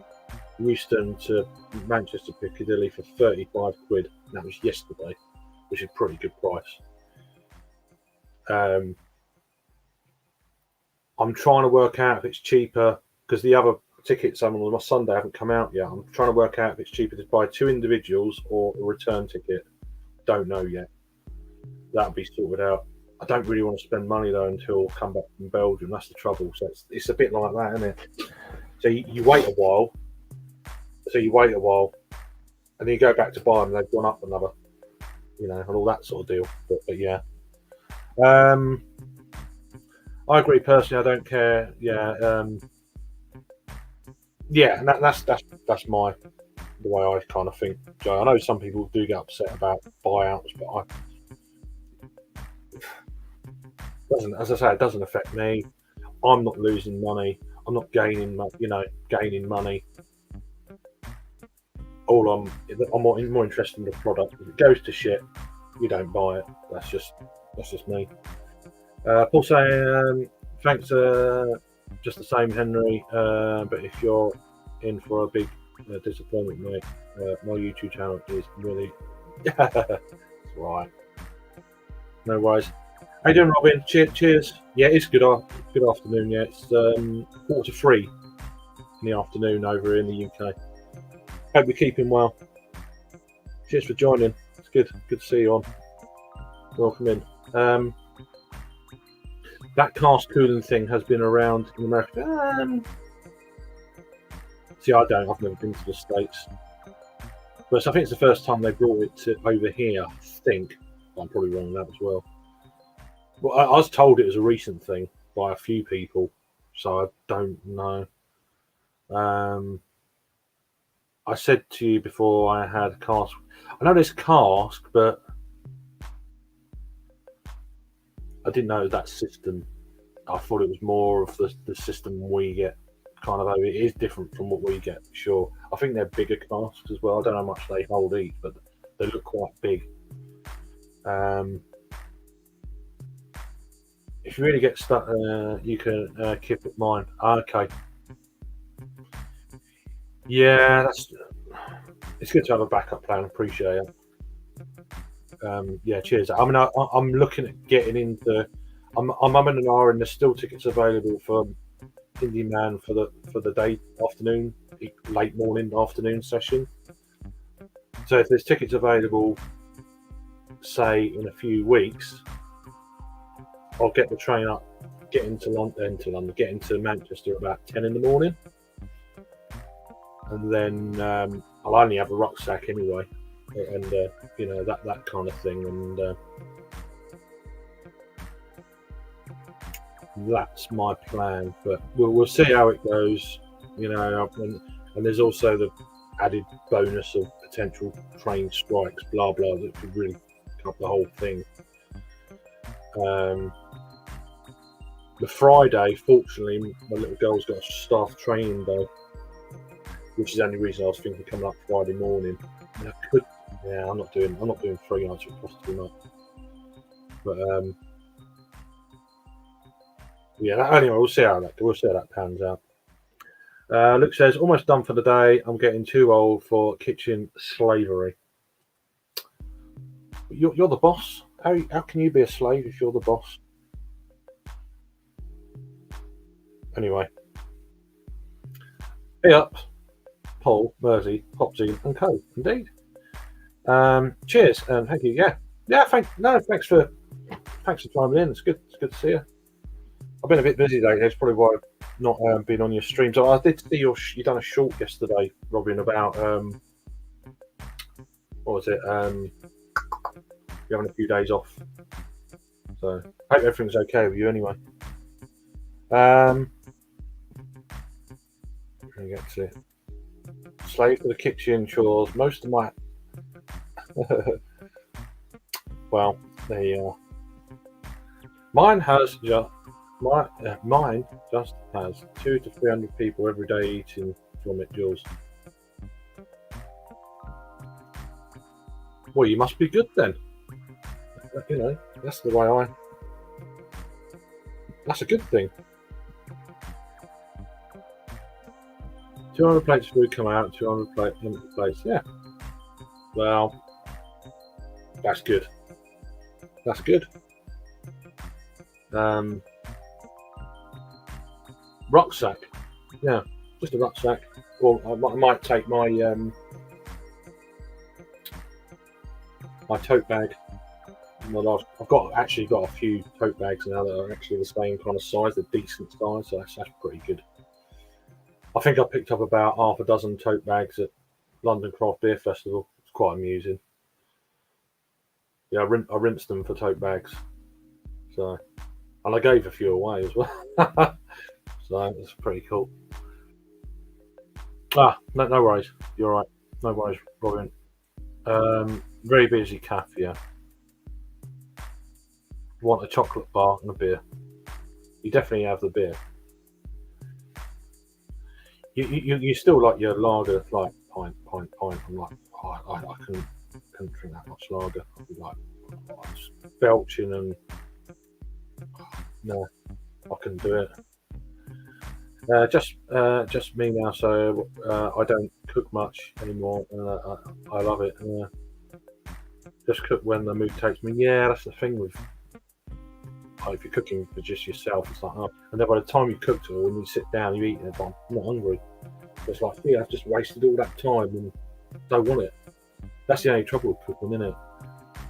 Euston to Manchester Piccadilly for 35 quid. That was yesterday, which is a pretty good price. I'm trying to work out if it's cheaper because the other tickets on my Sunday haven't come out yet. I'm trying to work out if it's cheaper to buy 2 individuals or a return ticket. Don't know yet. That'll be sorted out. I don't really want to spend money though until I come back from Belgium. That's the trouble. So it's a bit like that, isn't it? So you wait a while. And then you go back to buy them. They've gone up another, and all that sort of deal. But yeah. I agree personally. I don't care. Yeah, and that's the way I kind of think, Joe. I know some people do get upset about buyouts, but as I say, it doesn't affect me. I'm not losing money. I'm not gaining money. I'm more interested in the product. If it goes to shit, you don't buy it. That's just me. Paul saying, thanks, just the same, Henry. But if you're in for a big disappointment, mate, my YouTube channel is really right. No worries. How you doing, Robin? Cheers. Yeah, it's good afternoon. Yeah, it's 2:45 in the afternoon over in the UK. Hope you're keeping well. Cheers for joining. It's good to see you on. Welcome in. That cast cooling thing has been around in America. See, I've never been to the States. But I think it's the first time they brought it over here, I think. I'm probably wrong on that as well. Well, I was told it was a recent thing by a few people, so I don't know. I said to you before I had cask. I know there's cask, but I didn't know that system. I thought it was more of the system we get kind of over. It is different from what we get, for sure. I think they're bigger casks as well. I don't know how much they hold each, but they look quite big. If you really get stuck, you can keep it mine. Okay. Yeah, it's good to have a backup plan. Appreciate it. Yeah, cheers. I mean, I'm looking at getting into. I'm umming and ahhing. There's still tickets available for Indie Man for the day afternoon, late morning afternoon session. So if there's tickets available, say in a few weeks, I'll get the train up, get into Manchester about 10 in the morning, and then I'll only have a rucksack anyway, and that kind of thing, and that's my plan. But we'll see how it goes, and there's also the added bonus of potential train strikes, blah blah, that could really cut the whole thing. The Friday, fortunately, my little girl's got a staff training day, which is the only reason I was thinking coming up Friday morning. And I'm not doing 3 nights, possibly not. But anyway, we'll see how that pans out. Luke says, almost done for the day. I'm getting too old for kitchen slavery. You're the boss. How can you be a slave if you're the boss? Anyway. Hey up, Paul, Mersey, Popsy, and Co. Indeed. Cheers and thank you. Yeah. Thanks for climbing in. It's good to see you. I've been a bit busy lately. That's probably why I've not been on your stream. So I did see you done a short yesterday, Robin, about what was it? You're having a few days off. So I hope everything's okay with you anyway. Let me get to slave for the kitchen chores. Most of my well, there you are. Mine just has 200 to 300 people every day eating from it, Jules. Well, you must be good then. That's the way that's a good thing. 200 plates of food come out, 200 empty plates. Yeah. Well, that's good. That's good. Rucksack. Yeah, just a rucksack. Or I might take my my tote bag. I've actually got a few tote bags now that are actually the same kind of size. They're decent size, so that's pretty good. I think I picked up about half a dozen tote bags at London Craft Beer Festival. It's quite amusing. Yeah, I rinsed them for tote bags. So, and I gave a few away as well. So it's pretty cool. No worries. You're right. No worries, Robin. Very busy cafe. Yeah. Want a chocolate bar and a beer? You definitely have the beer. You still like your lager, like pint. I'm like, I couldn't drink that much lager. I'd be like, I was belching and no, I couldn't do it. Just me now, so I don't cook much anymore. I love it. Just cook when the mood takes me. Yeah, that's the thing with if you're cooking for just yourself, it's like, oh, and then by the time you cooked it all, when you sit down, you eat it, I'm not hungry. It's like, yeah, I've just wasted all that time and don't want it. That's the only trouble with cooking, isn't it?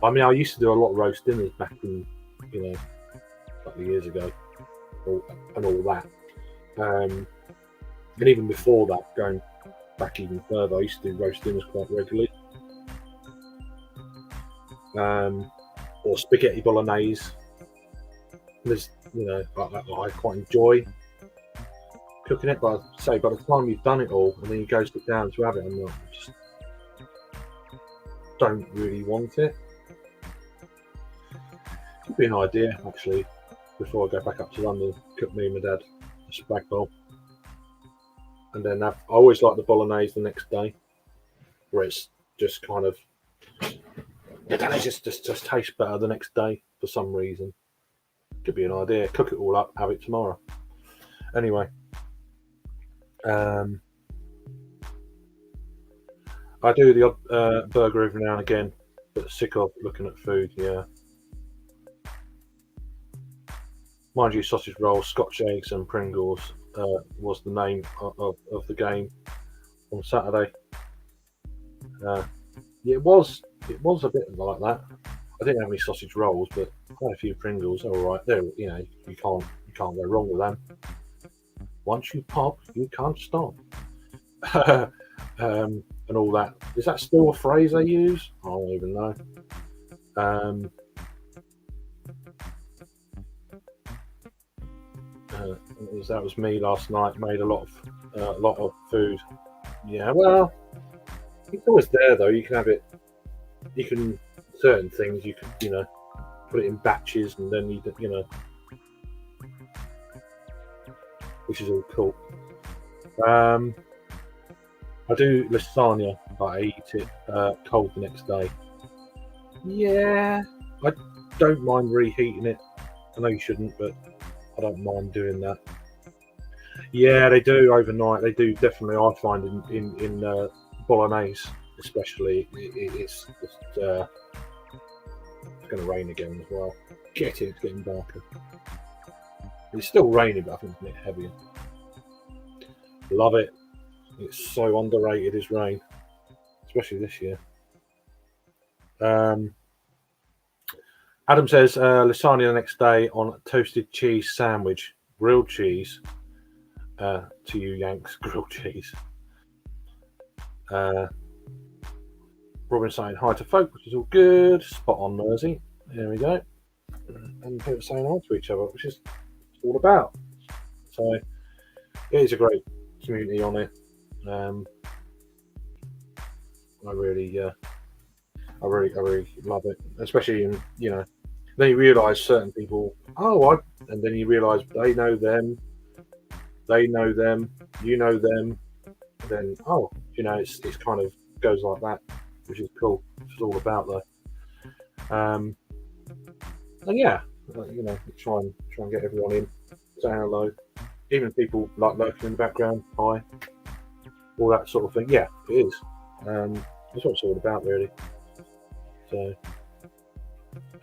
I mean, I used to do a lot of roast dinners back in, a couple of years ago, and all that. And even before that, going back even further, I used to do roast dinners quite regularly. Or spaghetti bolognese. There's, I quite enjoy cooking it, but I'd say by the time you've done it all and then you go sit down to have it, I'm not, just don't really want it. Could be an idea, actually, before I go back up to London, cook me and my dad a spag bowl. And then I always like the bolognese the next day, where it's just kind of, it just tastes better the next day for some reason. Could be an idea. Cook it all up, have it tomorrow. Anyway, I do the odd burger every now and again, but sick of looking at food. Yeah, mind you, sausage rolls, Scotch eggs, and Pringles was the name of the game on Saturday. Yeah, it was a bit like that. I didn't have any sausage rolls, but quite a few Pringles. All right, there. You can't go wrong with them. Once you pop, you can't stop. And all that. Is that still a phrase they use? I don't even know. That was me last night. Made a lot of food. Yeah, well, it's always there though. You can have it. You can certain things. You can put it in batches, and then which is all cool. I do lasagna, but I eat it cold the next day. Yeah, I don't mind reheating it. I know you shouldn't, but I don't mind doing that. Yeah, they do overnight. They do definitely. I find in bolognese, especially, it's just it's going to rain again as well. It's getting darker. It's still raining, but I think it's a bit heavier. Love it. It's so underrated as rain, especially this year. Adam says lasagna the next day on toasted cheese sandwich, grilled cheese. To you Yanks, grilled cheese. Robin saying hi to folk, which is all good. Spot on, Mersey. There we go. And people saying hi to each other, which is all about. So it is a great community on it. I really love it, especially in Then you realise certain people, and then you realise they know them, you know them. Then it's kind of goes like that, which is cool. It's all about though. And yeah, try and get everyone in, say hello, even people like lurking in the background. Hi. all that sort of thing. Yeah, it is. That's what it's all about, really. So,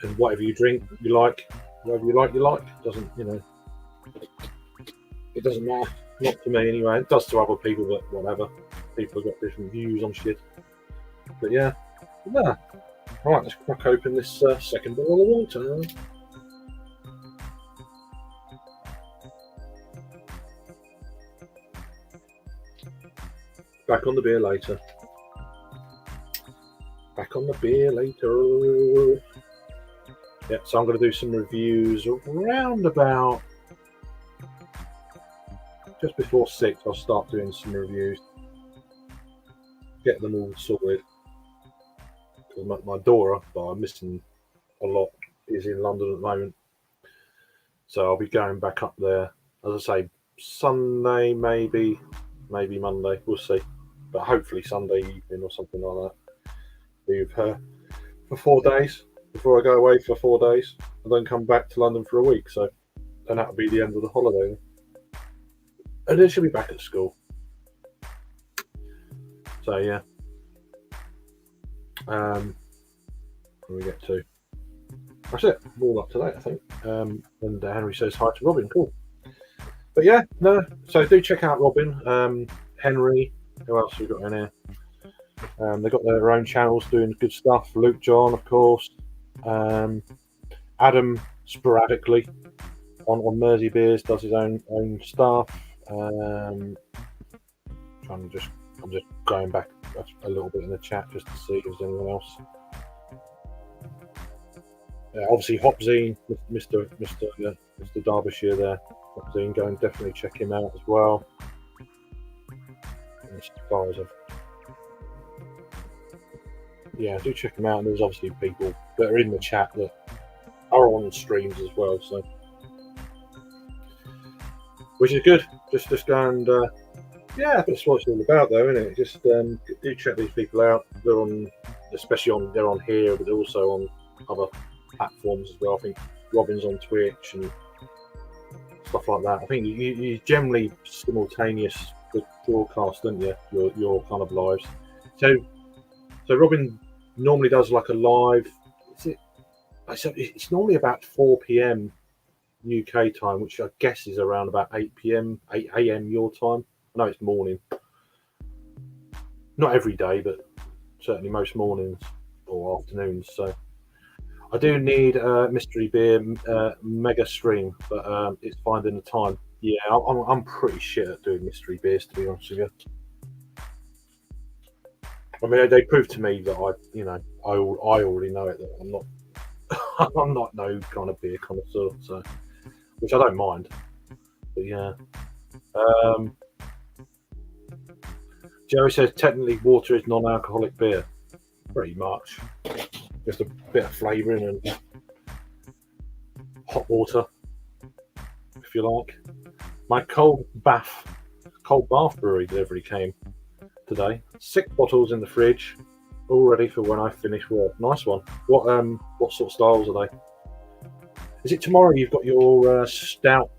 and whatever you drink, you like. Whatever you like, you like. Doesn't it doesn't matter. Not to me anyway. It does to other people, but whatever. People have got different views on shit. But yeah. Right, let's crack open this second bottle of water. Back on the beer later. Back on the beer later. Yeah, so I'm going to do some reviews around about just before 6. I'll start doing some reviews. Get them all sorted. My daughter, that I'm missing a lot, is in London at the moment. So I'll be going back up there, as I say, Sunday, maybe Monday. We'll see. But hopefully Sunday evening or something like that. Be with her for 4 days before I go away for 4 days and then come back to London for a week. So then that'll be the end of the holiday. And then she'll be back at school. So yeah. What do we get to? That's it. All up to date, I think. And Henry says hi to Robin. Cool. But yeah, no. So do check out Robin, Henry. Who else have we got in here? They've got their own channels doing good stuff. Luke John, of course. Adam sporadically on Mersey Beers does his own stuff. I'm just going back a little bit in the chat just to see if there's anyone else. Obviously, Hopzine, Mr. Derbyshire there. Hopzine, go and definitely check him out as well. As far as do check him out. And there's obviously people that are in the chat that are on streams as well, so which is good. Just go and that's what it's all about, though, isn't it? Just do check these people out. They're on, they're on here, but they're also on other platforms as well. I think Robin's on Twitch and stuff like that. I think you generally simultaneous the broadcast, don't you? Your kind of lives. So Robin normally does like a live. It's normally about 4 p.m. UK time, which I guess is around about 8 a.m. your time. I know it's morning. Not every day, but certainly most mornings or afternoons. So I do need a mystery beer mega stream, but it's finding the time. Yeah, I'm pretty shit at doing mystery beers, to be honest with you. I mean, they proved to me that I already know it, that I'm not I'm not no kind of beer connoisseur, so which I don't mind. But yeah. Jerry says technically water is non-alcoholic beer. Pretty much. Just a bit of flavouring and hot water, if you like. My cold bath brewery delivery came today. 6 bottles in the fridge, all ready for when I finish work. Nice one. What sort of styles are they? Is it tomorrow you've got your Stout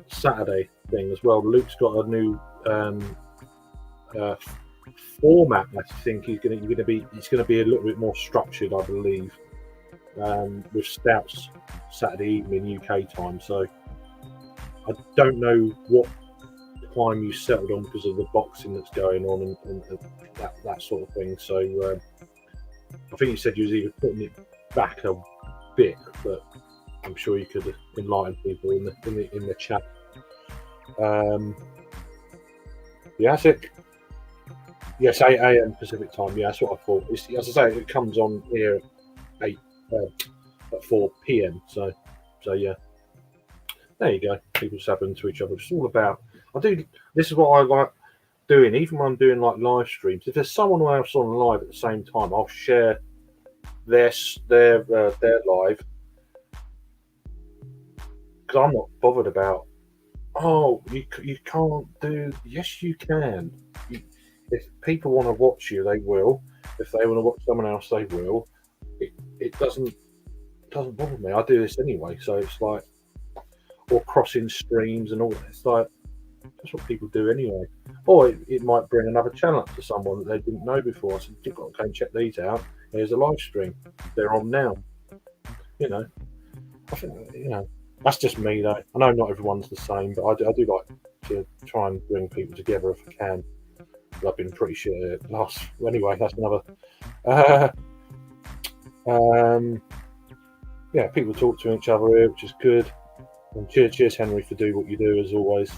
Saturday thing as well? Luke's got a new format. I think it's going to be a little bit more structured, I believe, with Stouts Saturday evening UK time. So I don't know what time you settled on because of the boxing that's going on and that sort of thing. So I think you said you was either putting it back a bit, but I'm sure you could enlighten people in the chat. That's it. Yes, 8 a.m. Pacific time. Yeah, that's what I thought. As I say, it comes on here at 4 p.m. So yeah. There you go. People sabbing to each other. It's all about. This is what I like doing. Even when I'm doing like live streams, if there's someone else on live at the same time, I'll share their live, because I'm not bothered about. Oh, you can't do. Yes, you can. If people want to watch you, they will. If they want to watch someone else, they will. It doesn't bother me. I do this anyway, so it's like, or crossing streams and all that. It's like that's what people do anyway. Or it might bring another channel up to someone that they didn't know before. I said, you've got to go and check these out. Here's a live stream. They're on now. You know, I think, that's just me though. I know not everyone's the same, but I do like to try and bring people together if I can. But I've been pretty shit at it last. Anyway, that's another. People talk to each other here, which is good. And cheers, Henry, for doing what you do as always.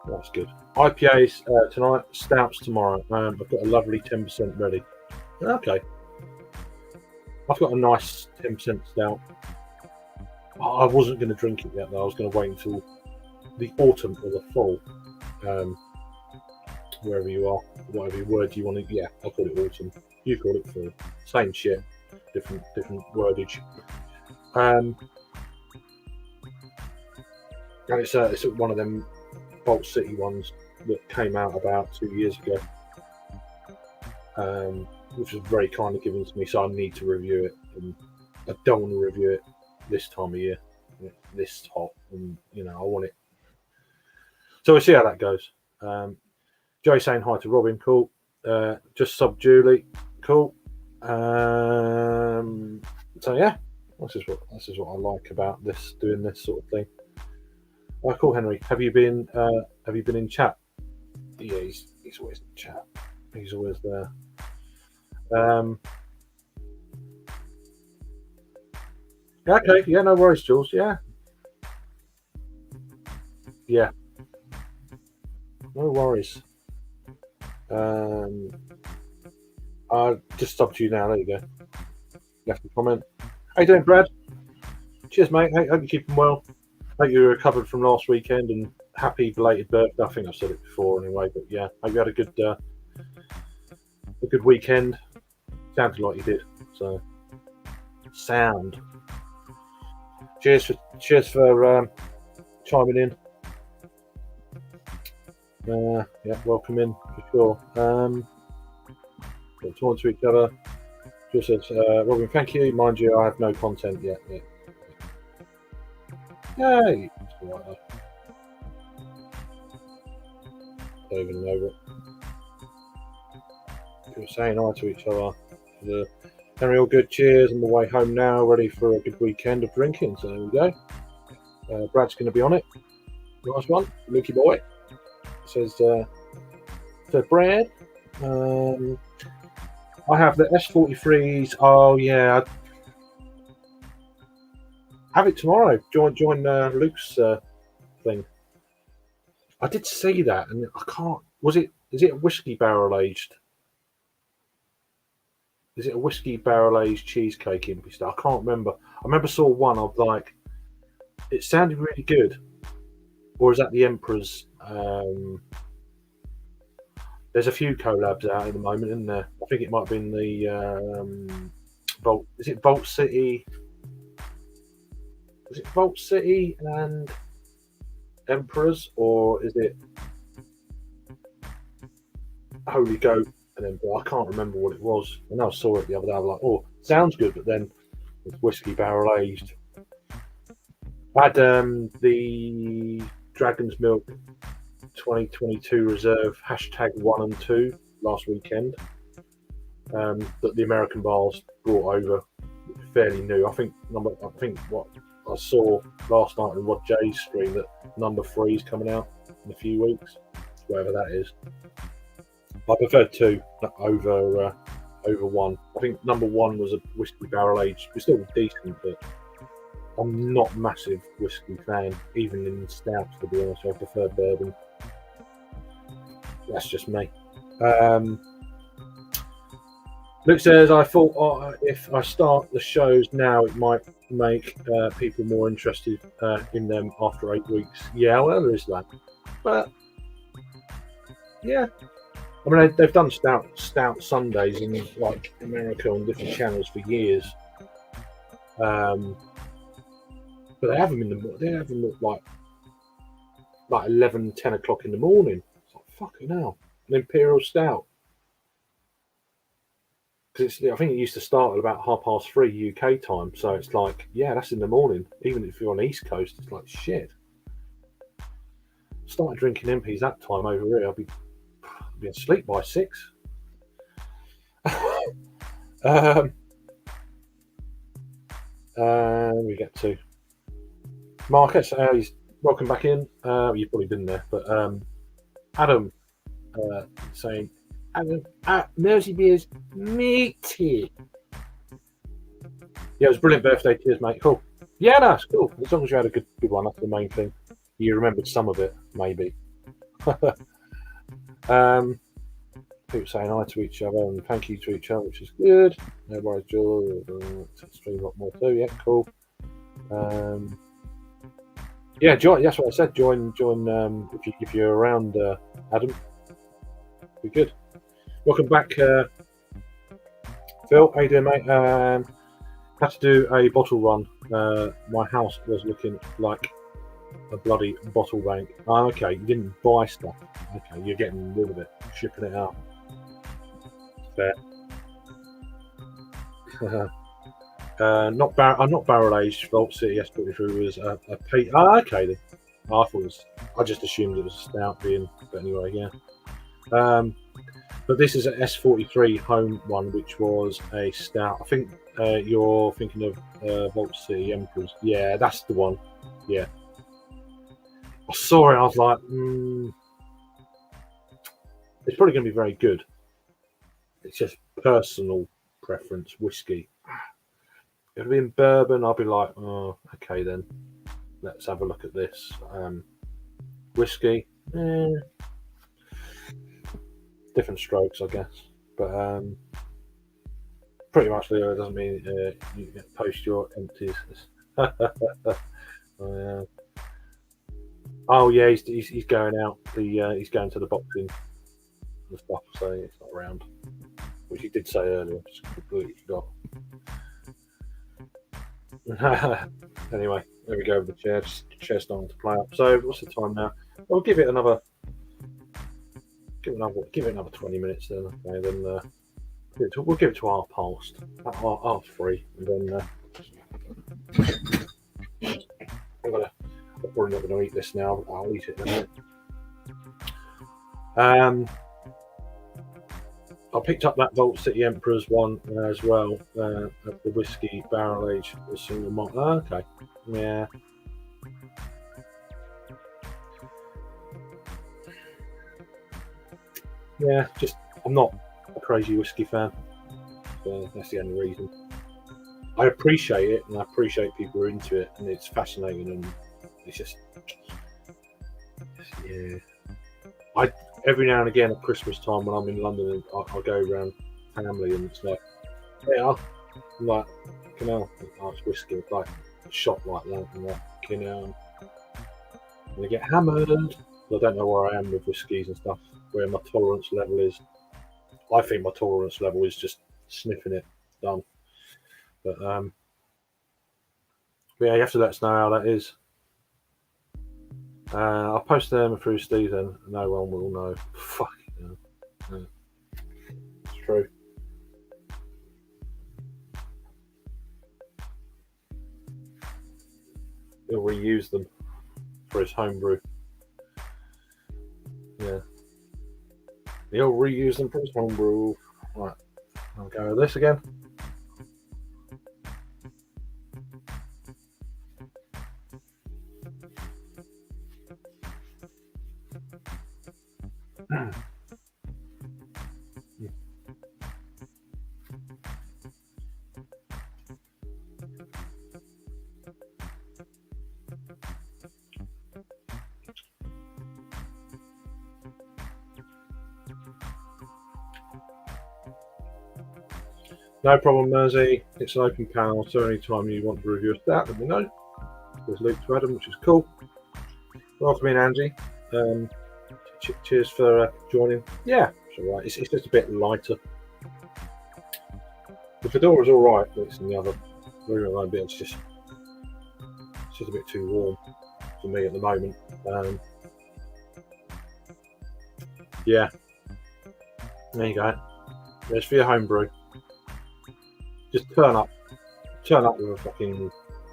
That's good. IPAs tonight, stouts tomorrow. I've got a lovely 10% ready. Okay. I've got a nice 10% stout. I wasn't going to drink it yet, though. I was going to wait until the autumn or the fall. Wherever you are, whatever word you want to. Yeah, I'll call it autumn. You call it fall. Same shit, different wordage. And it's one of them Vault City ones that came out about 2 years ago, which was very kind of given to me, so I need to review it, and I don't want to review it this time of year, this hot, and I want it. So we'll see how that goes. Joey saying hi to Robin, cool. Just sub Julie, cool. So yeah, this is what I like about doing this sort of thing. Cool, Henry. Have you been in chat? Yeah, he's always in chat. He's always there. Okay, yeah, no worries, Jules. Yeah, no worries. I just stopped you now. There you go. Left a comment. How you doing, Brad? Cheers, mate. Hope you're keeping well. Hope you recovered from last weekend, and happy belated birthday. I think I've said it before anyway, but yeah, hope you had a good weekend. Sounded like you did. So, sound. Cheers for chiming in. Yeah, welcome in for sure. Talking to each other. Just says, Robin, thank you. Mind you, I have no content yet. Yay! Don't even know it. We're saying hi to each other. Henry, all good. Cheers. On the way home now, ready for a good weekend of drinking. So there we go. Brad's going to be on it. Nice one, Lucky boy. Says, Brad. I have the S43s. Oh yeah, have it tomorrow. Join Luke's thing. I did see that, and I can't. Is it whiskey barrel aged? Is it a whiskey barrel aged cheesecake in pistol? I can't remember. I remember saw one of like. It sounded really good. Or is that the Emperor's? There's a few collabs out at the moment, isn't there? I think it might have been the Vault. Is it Vault City? Is it Vault City and Emperors, or is it Holy Goat and Emperor? I can't remember what it was. And I saw it the other day. I was like, oh, sounds good, but then it's whiskey barrel aged. I had the Dragon's Milk 2022 Reserve #1 and 2 last weekend that the American bars brought over, fairly new. I think what I saw last night on Rod J's stream that number 3 is coming out in a few weeks, whatever that is. I prefer 2 over 1. I think number 1 was a whiskey barrel aged. It's still decent, but I'm not a massive whiskey fan, even in stouts, to be honest. I prefer bourbon. That's just me. Luke says, I thought if I start the shows now, it might make people more interested in them after 8 weeks. Yeah, well, there is that. But, yeah. I mean, they've done stout Sundays in like America on different channels for years. But they have them at like 11, 10 o'clock in the morning. It's like, fucking hell. An Imperial Stout. Because I think it used to start at about 3:30 UK time. So it's like, yeah, that's in the morning. Even if you're on the East Coast, it's like, shit. started drinking MPs that time over here, I'll be asleep by 6. We get to Marcus. He's welcome back in. You've probably been there, but Adam saying, Adam, Mersey Beers, meaty. Yeah, it was a brilliant birthday. Cheers, mate. Cool. Yeah, no, it's cool. As long as you had a good one, that's the main thing. You remembered some of it, maybe. People saying hi to each other and thank you to each other, which is good. No worries, Joel. Stream a lot more too. Yeah, cool. Yeah, join. That's what I said. Join. If you're around, Adam, be good. Welcome back, Phil. How you doing, mate? Had to do a bottle run. My house was looking like a bloody bottle bank. Oh, okay, you didn't buy stuff. Okay, you're getting rid of it, shipping it out. Fair. I'm not barrel aged. Vault City S43 was a peat. Oh, okay then. I just assumed it was a stout being, but anyway, yeah. But this is an S43 home one, which was a stout. I think you're thinking of Vault City Emperors. Yeah, that's the one. Yeah. I saw it. I was like, it's probably going to be very good. It's just personal preference. Whiskey. If it'd been bourbon, I'd be like, oh, okay then. Let's have a look at this. Whiskey. Different strokes, I guess. But pretty much, Leo, doesn't mean you post your empties. Oh yeah, he's going out. He's going to the boxing and stuff, so he's not around. Which he did say earlier. Just completely forgot. Anyway, there we go with the chair. Chair's starting to play up. So what's the time now? I'll give it another 20 minutes then. Okay, then we'll give it to 3:30, and then I'm probably not going to eat this now. I'll eat it in a minute. I picked up that Vault City Emperors one as well, the whiskey barrel aged single malt. Oh, okay, yeah. Yeah, just I'm not a crazy whiskey fan. That's the only reason. I appreciate it, and I appreciate people who are into it, and it's fascinating, and it's just, yeah. Every now and again at Christmas time when I'm in London, and I'll go around family, and it's like, yeah, I'm like, you know, it's whiskey, it's like a shot like that, and like, you know, and I get hammered. I don't know where I am with whiskies and stuff, where my tolerance level is. I think my tolerance level is just sniffing it done. But yeah, you have to let us know how that is. I'll post them through Steve then. No one will know. Fuck it. Yeah. It's true. He'll reuse them for his homebrew. Yeah. He'll reuse them for his homebrew. Right. I'll go with this again. No problem, Mersey. It's an open panel, so anytime you want to review a stat, let me know. There's Luke to Adam, which is cool. Welcome in, Angie. Cheers for joining. Yeah, it's all right. It's just a bit lighter. The fedora's all right, but it's in the other room a bit. It's just a bit too warm for me at the moment. Yeah. There you go. There's for your homebrew. Just turn up with a fucking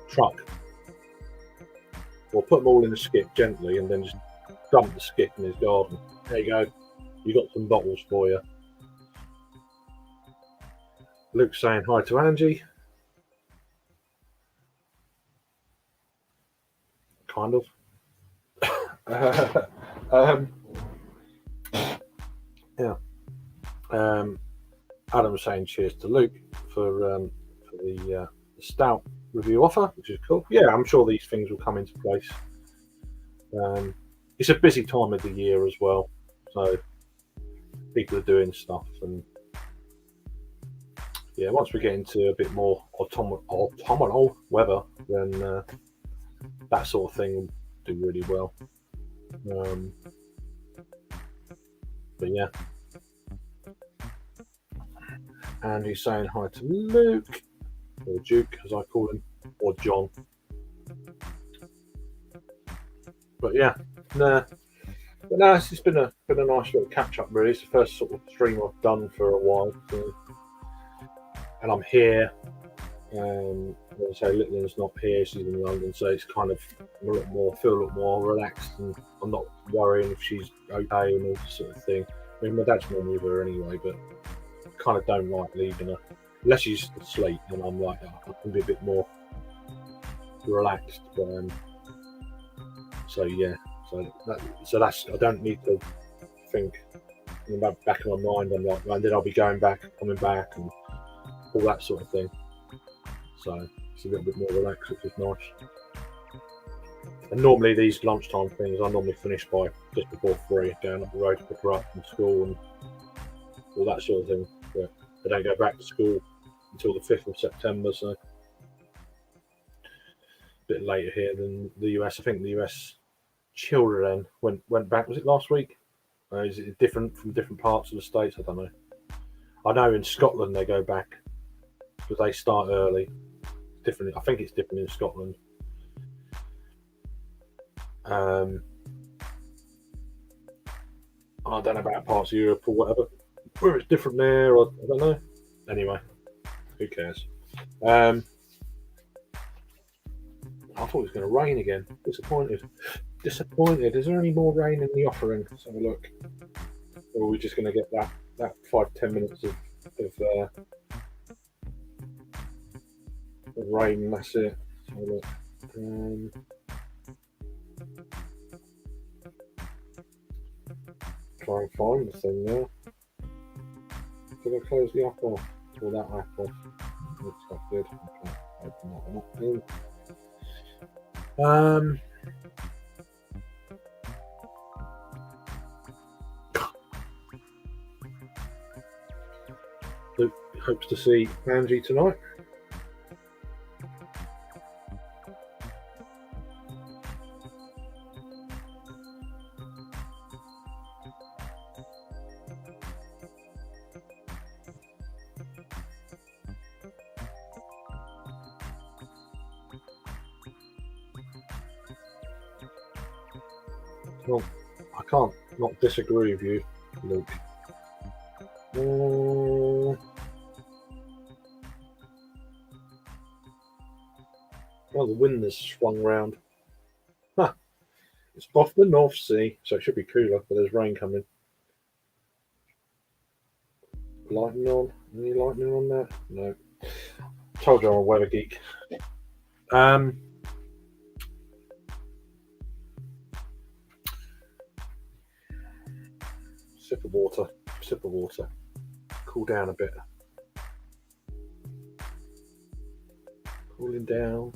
truck, or put them all in a skip gently, and then just dumped the skip in his garden. There you go. You got some bottles for you. Luke's saying hi to Angie. Kind of. Yeah. Adam's saying cheers to Luke for the stout review offer, which is cool. Yeah, I'm sure these things will come into place. It's a busy time of the year as well, so people are doing stuff, and yeah, once we get into a bit more autumnal weather, then that sort of thing will do really well. But yeah, and he's saying hi to Luke, or Duke as I call him, or John. But yeah, nah. But no, it's just been a nice little catch up. Really, it's the first sort of stream I've done for a while, so, and I'm here. As I say, Litland's not here; she's in London, so it's kind of feel a lot more relaxed, and I'm not worrying if she's okay and all this sort of thing. I mean, my dad's normally with her anyway, but I kind of don't like leaving her unless she's asleep. And I'm like, I can be a bit more relaxed. So yeah, so that's I don't need to think in the back of my mind. I'm like, and then I'll be going back, coming back, and all that sort of thing. So it's a little bit more relaxed, which is nice. And normally these lunchtime things, I normally finish by just before 3, going up the road to pick her up from school and all that sort of thing. But they don't go back to school until the 5th of September, so a bit later here than the US. I think the US children went back. Was it last week? Is it different from different parts of the states? I don't know. I know in Scotland they go back because they start early. Different. I think it's different in Scotland. I don't know about parts of Europe or whatever, whether it's different there or I don't know. Anyway, who cares? I thought it was going to rain again. Disappointed. Is there any more rain in the offering? Let's have a look. Or are we just going to get that 5-10 minutes of rain, and that's it? Let's have a look. Try and find the thing now. Did I close the app off? Or that app off? Looks like good. Okay, open that one up then. Luke hopes to see Angie tonight. Well, I can't not disagree with you, Luke. Well, the wind has swung round. Huh. It's off the North Sea, so it should be cooler, but there's rain coming. Lightning on? Any lightning on that? No. Told you I'm a weather geek. Sip of water. Cool down a bit. Cooling down.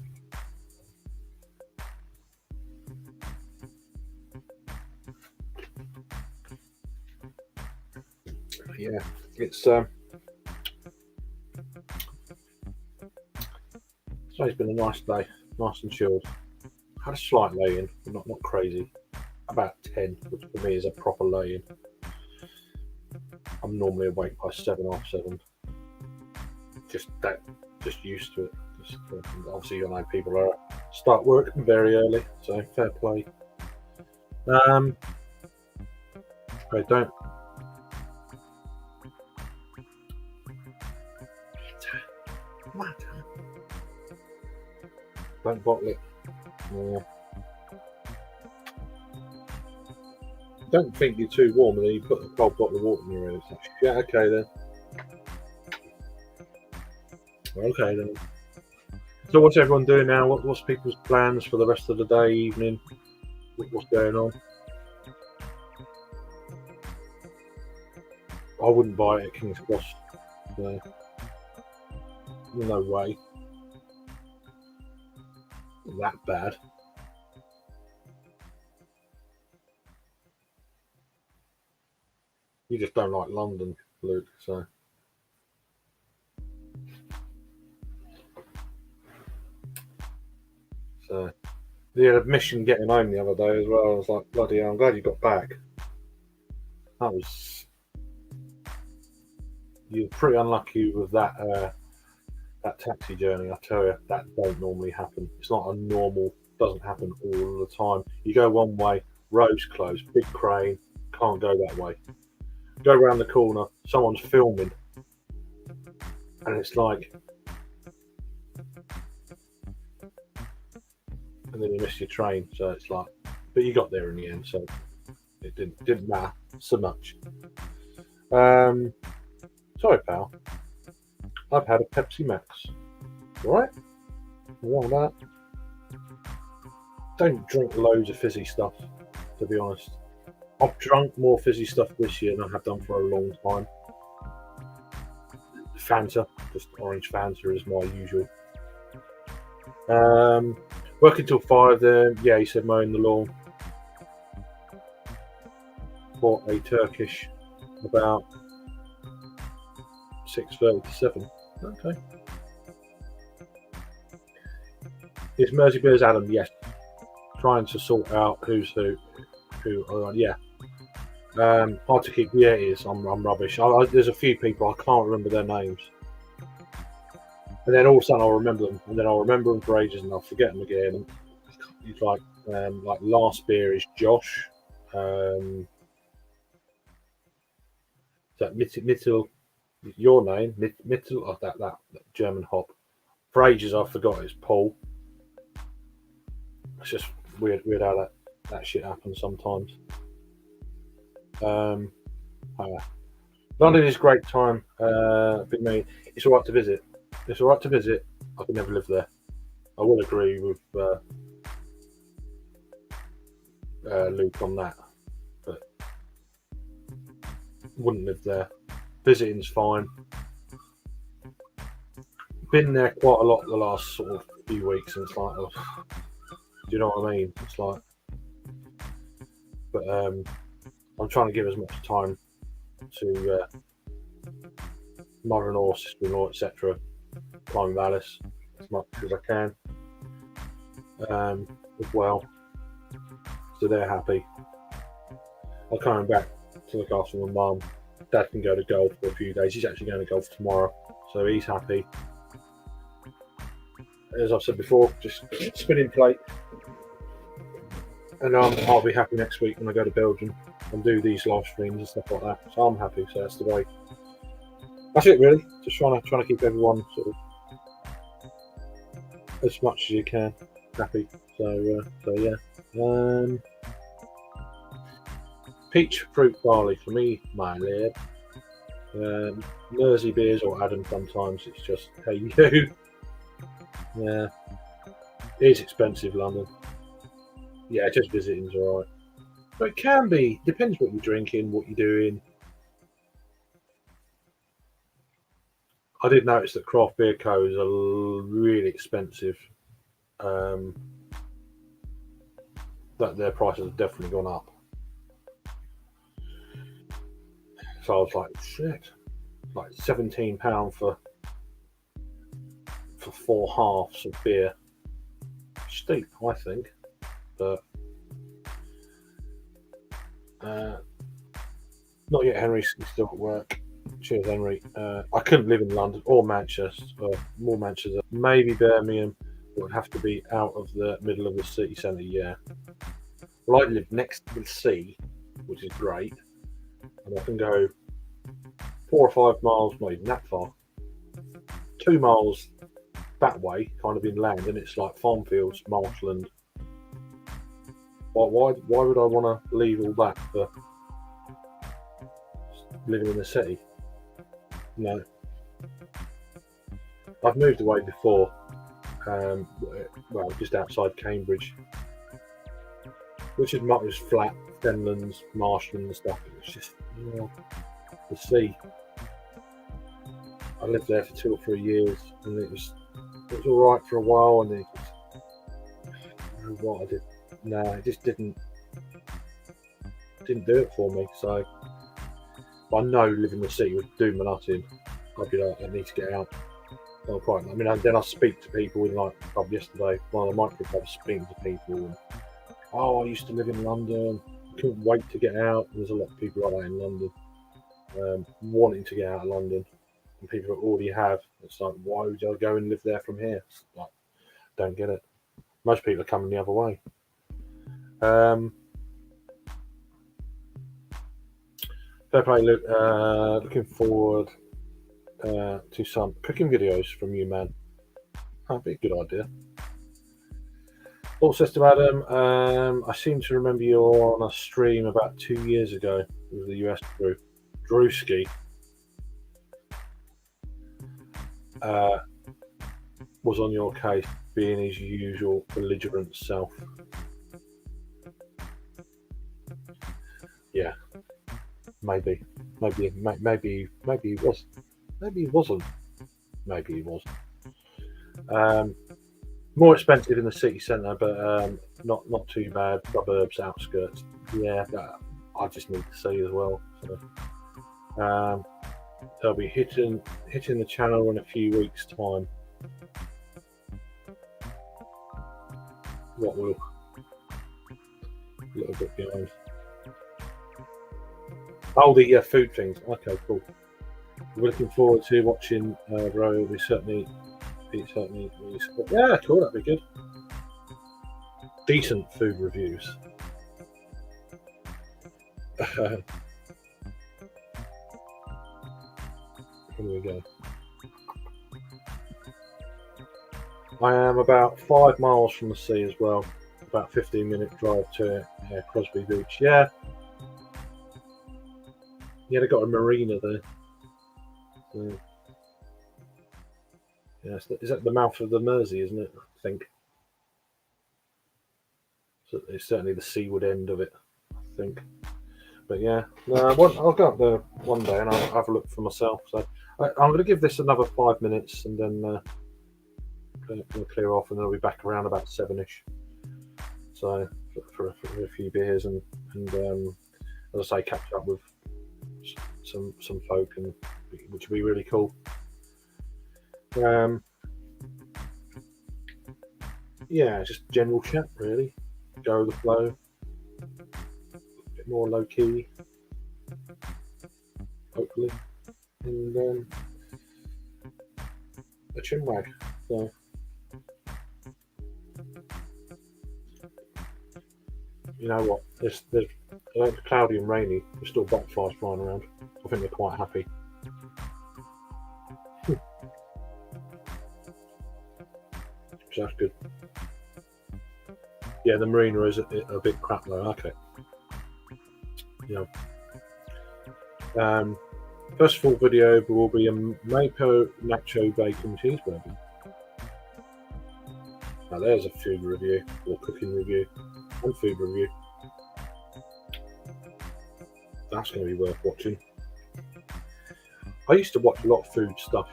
Yeah, today's been a nice day, nice and chilled. Had a slight lay-in, but not crazy. About 10, which for me is a proper lay-in. I'm normally awake by 7, half 7. Just used to it. Obviously, you know, people start work very early, so fair play. Don't bottle it. Yeah. don't think you're too warm, and then you put a cold bottle of water in your ear. It's like, yeah, okay then. Okay then. So what's everyone doing now? What's people's plans for the rest of the day, evening? What's going on? I wouldn't buy it at King's Cross. No, no way. That bad. You just don't like London, Luke. So the admission getting home the other day as well. I was like, bloody hell, I'm glad you got back. That was you're pretty unlucky with that taxi journey. I tell you, that don't normally happen. It's not a normal. Doesn't happen all the time. You go one way, roads closed, big crane, can't go that way. Go around the corner, someone's filming, and it's like, and then you miss your train. So it's like, but you got there in the end, so it didn't matter so much. Sorry, pal. I've had a Pepsi Max. All right? Wrong with that. Don't drink loads of fizzy stuff, to be honest. I've drunk more fizzy stuff this year than I have done for a long time. Fanta, just orange Fanta is my usual. Working till 5 then. Yeah, he said mowing the lawn. Bought a Turkish about 6:30 to 7. Okay. Is Mersey Bears Adam? Yes. Trying to sort out who's who. Yeah. Hard to keep. Yeah, it is. I'm rubbish. There's a few people I can't remember their names, and then all of a sudden I'll remember them, and then I'll remember them for ages, and I'll forget them again. It's like last beer is Josh. That Mittel, your name Mittel, oh, that German hop. For ages I forgot it's Paul. It's just weird how that shit happens sometimes. London is a great time. It's alright to visit. It's alright to visit. I could never live there. I will agree with Luke on that, but wouldn't live there. Visiting's fine. Been there quite a lot the last sort of few weeks, and it's like, oh, do you know what I mean? It's like, but I'm trying to give as much time to mother-in-law, sister-in-law, etc. Time with Alice as much as I can as well, so they're happy. I'm coming back to look after my mum. Dad can go to golf for a few days. He's actually going to golf tomorrow, so he's happy. As I've said before, just spinning plate, and I'll be happy next week when I go to Belgium and do these live streams and stuff like that. So I'm happy. So that's the way. That's it, really. Just trying to keep everyone sort of as much as you can happy. So yeah. Peach fruit barley for me, my lad. Mersey beers or Adam sometimes. It's just hey you. Yeah, it is expensive, London. Yeah, just visiting's alright. But it can be. Depends what you're drinking, what you're doing. I did notice that craft beer co's are really expensive. That their prices have definitely gone up. So I was like, shit, like £17 for 4 halves of beer. Steep, I think, but not yet. Henry's still at work. Cheers, Henry. I couldn't live in London or Manchester, more Manchester, maybe Birmingham. It would have to be out of the middle of the city centre. Yeah. Well, I live next to the sea, which is great, and I can go 4 or 5 miles, not even that far. 2 miles that way, kind of inland, and it's like farm fields, marshland. Why would I want to leave all that for living in the city? No. I've moved away before, well, just outside Cambridge, which is much flat, fenlands, marshland and stuff. It was just, the sea. I lived there for 2 or 3 years, and it was all right for a while, and it just, I don't know what I did. No, it just didn't do it for me. So I know living in the city would do my nut in. I'd be like, I need to get out. Not quite. I mean, then I speak to people in like pub yesterday, one of the micro pubs, speaking to people. And, I used to live in London. Couldn't wait to get out. There's a lot of people like that in London, wanting to get out of London, and people that already have. It's like, why would I go and live there from here? It's like, don't get it. Most people are coming the other way. Fair play, Luke. Looking forward to some cooking videos from you, man. That'd be a good idea. Paul says to Adam, I seem to remember you on a stream about 2 years ago with the US crew. Drewski was on your case, being his usual belligerent self. Yeah, maybe he was. Maybe he wasn't. Maybe he was. More expensive in the city centre, but not too bad. Suburbs, outskirts. Yeah, I just need to see as well. So, they'll be hitting the channel in a few weeks' time. What will? A little bit behind. Oh, the food things. Okay, cool. We're looking forward to watching Ro. Yeah, cool. That'd be good. Decent food reviews. Here we go. I am about 5 miles from the sea as well. About 15-minute drive to Crosby Beach. Yeah, they've got a marina there. So, yeah, is that the mouth of the Mersey, isn't it? I think. So it's certainly the seaward end of it, I think. But yeah, I'll go up there one day and I'll have a look for myself. So I'm going to give this another 5 minutes and then we'll clear off, and then I'll be back around about 7ish. So for a few beers and as I say, catch up with some folk, and which would be really cool. Yeah, just general chat really. Go with the flow. A bit more low key, hopefully, and a chin wag. So you know what? There's cloudy and rainy. There's still butterflies flying around. I think they're quite happy. So that's good. Yeah, the marina is a bit crap though. Okay. Yeah. First full video will be a Mapo Nacho Bacon Cheeseburger. Now there's a food review, or cooking review, and food review. That's going to be worth watching. I used to watch a lot of food stuff,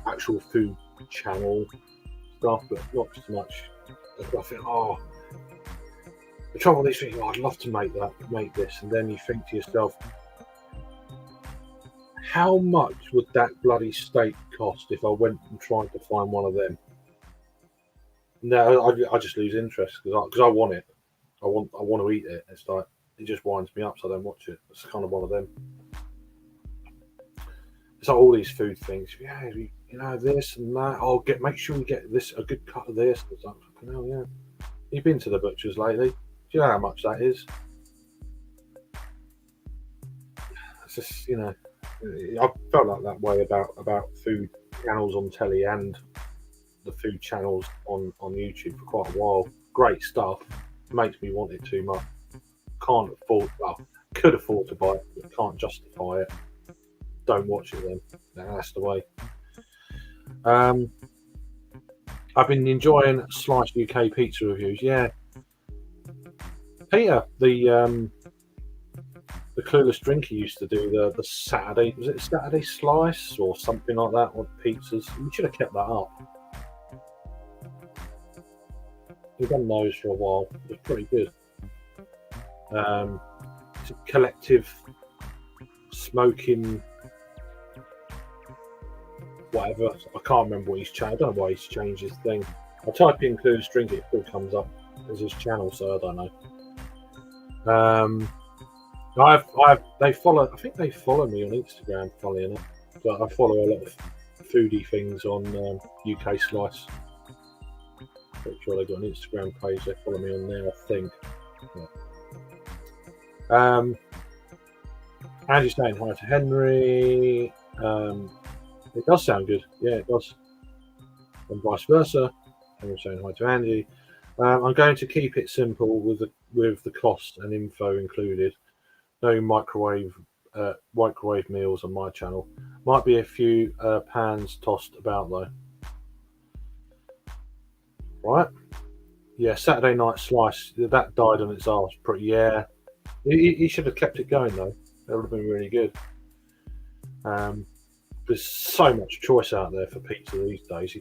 actual food channel stuff, but not so much. I think, the trouble with these things, I'd love to make this, and then you think to yourself, how much would that bloody steak cost if I went and tried to find one of them? No, I just lose interest because I want it. I want to eat it. It's like it just winds me up, so I don't watch it. It's kind of one of them. It's like all these food things. Yeah, you know, this and that. Make sure you get a good cut of this. It's like, fucking hell, yeah. You've been to the butcher's lately? Do you know how much that is? It's just, I felt like that way about food channels on telly and the food channels on YouTube for quite a while. Great stuff, makes me want it too much. Can't afford. Well, could afford to buy it, but can't justify it. Don't watch it then. That's the way. I've been enjoying Slice UK pizza reviews. Yeah, Peter, the Clueless Drinker used to do the Saturday. Was it Saturday Slice or something like that on pizzas? We should have kept that up. We've done those for a while. It was pretty good. It's a collective smoking. Whatever, I can't remember what he's changed. I don't know why he's changed his thing. I type in Clueless Drink, it still comes up as his channel, so I don't know. They follow. I think they follow me on Instagram. Funnily enough, but I follow a lot of foodie things on UK Slice. Pretty sure they got an Instagram page. They follow me on there, I think. Yeah. Andy's saying hi to Henry. It does sound good. Yeah, it does. And vice versa. And we're saying hi to Andy. I'm going to keep it simple with the cost and info included. No microwave meals on my channel. Might be a few pans tossed about though. Right? Yeah, Saturday Night Slice. That died on its arse. Pretty. Yeah. He should have kept it going though. That would have been really good. There's so much choice out there for pizza these days. He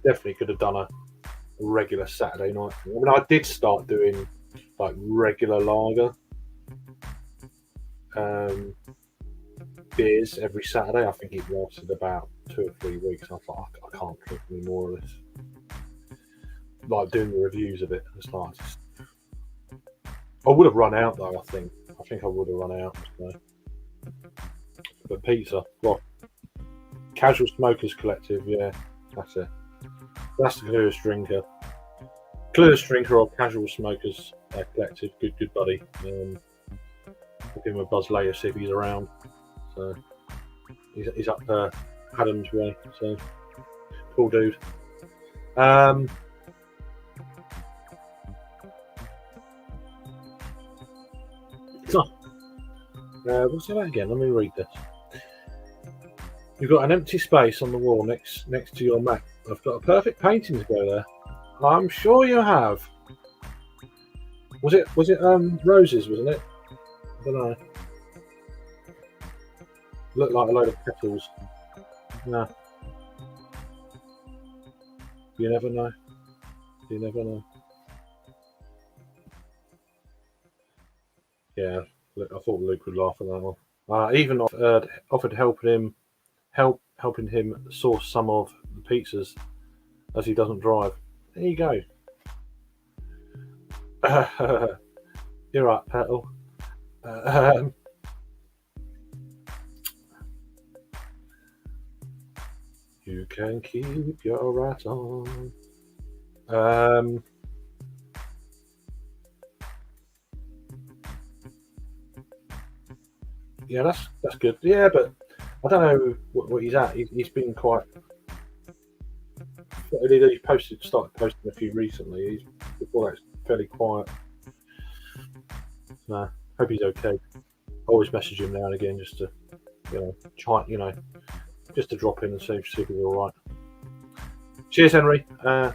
definitely could have done a regular Saturday night thing. I mean, I did start doing like regular lager beers every Saturday. I think it lasted about 2 or 3 weeks. I thought I can't drink any more of this. Like doing the reviews of it, it's like I would have run out though. I think I would have run out. So. But pizza, well, Casual Smokers Collective, yeah, that's it. That's the Clueless Drinker. Clueless Drinker or Casual Smokers Collective, good buddy. I'll give him a buzz later, see if he's around. So he's up Adam's way. So cool dude. What's that again? Let me read this. You've got an empty space on the wall next to your Mac. I've got a perfect painting to go there. I'm sure you have. Was it roses, wasn't it? I don't know. Looked like a load of petals. No. You never know. You never know. Yeah, I thought Luke would laugh at that one. Even offered helping him source some of the pizzas as he doesn't drive. There you go. You're right, Petal. You can keep your rat on. Yeah, that's good. Yeah, but I don't know what he's at. He's been quite. He started posting a few recently. Before that's fairly quiet. Hope he's okay. I always message him now and again just to, try, just to drop in and see if he's all right. Cheers, Henry.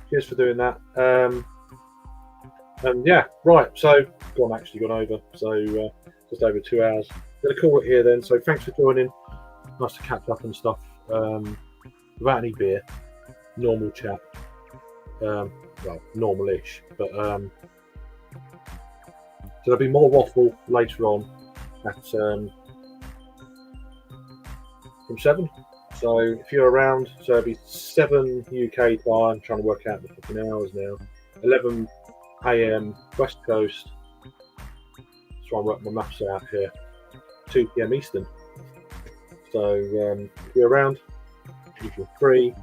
Cheers for doing that. And yeah, right. So, actually gone over. So just over 2 hours. Gonna call it here then. So thanks for joining. Nice to catch up and stuff. Without any beer, normal chat. Well, normal-ish, but so there'll be more waffle later on at from 7. So if you're around, so it'll be 7 UK time. Trying to work out the fucking hours now. 11 AM West Coast. Let's try and work my maths out here. 2 PM Eastern. So if you're around, if you're free,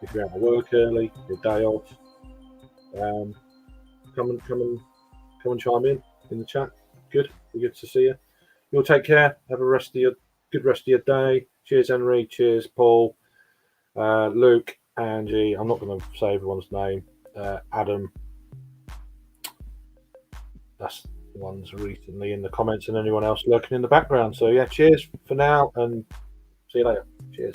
if you're out of work early, your day off, come and chime in the chat. Good to see you. You'll take care. Have a good rest of your day. Cheers, Henry. Cheers, Paul, Luke, Angie. I'm not going to say everyone's name. Adam, that's the ones recently in the comments and anyone else lurking in the background. So yeah, cheers for now and see you later. Cheers.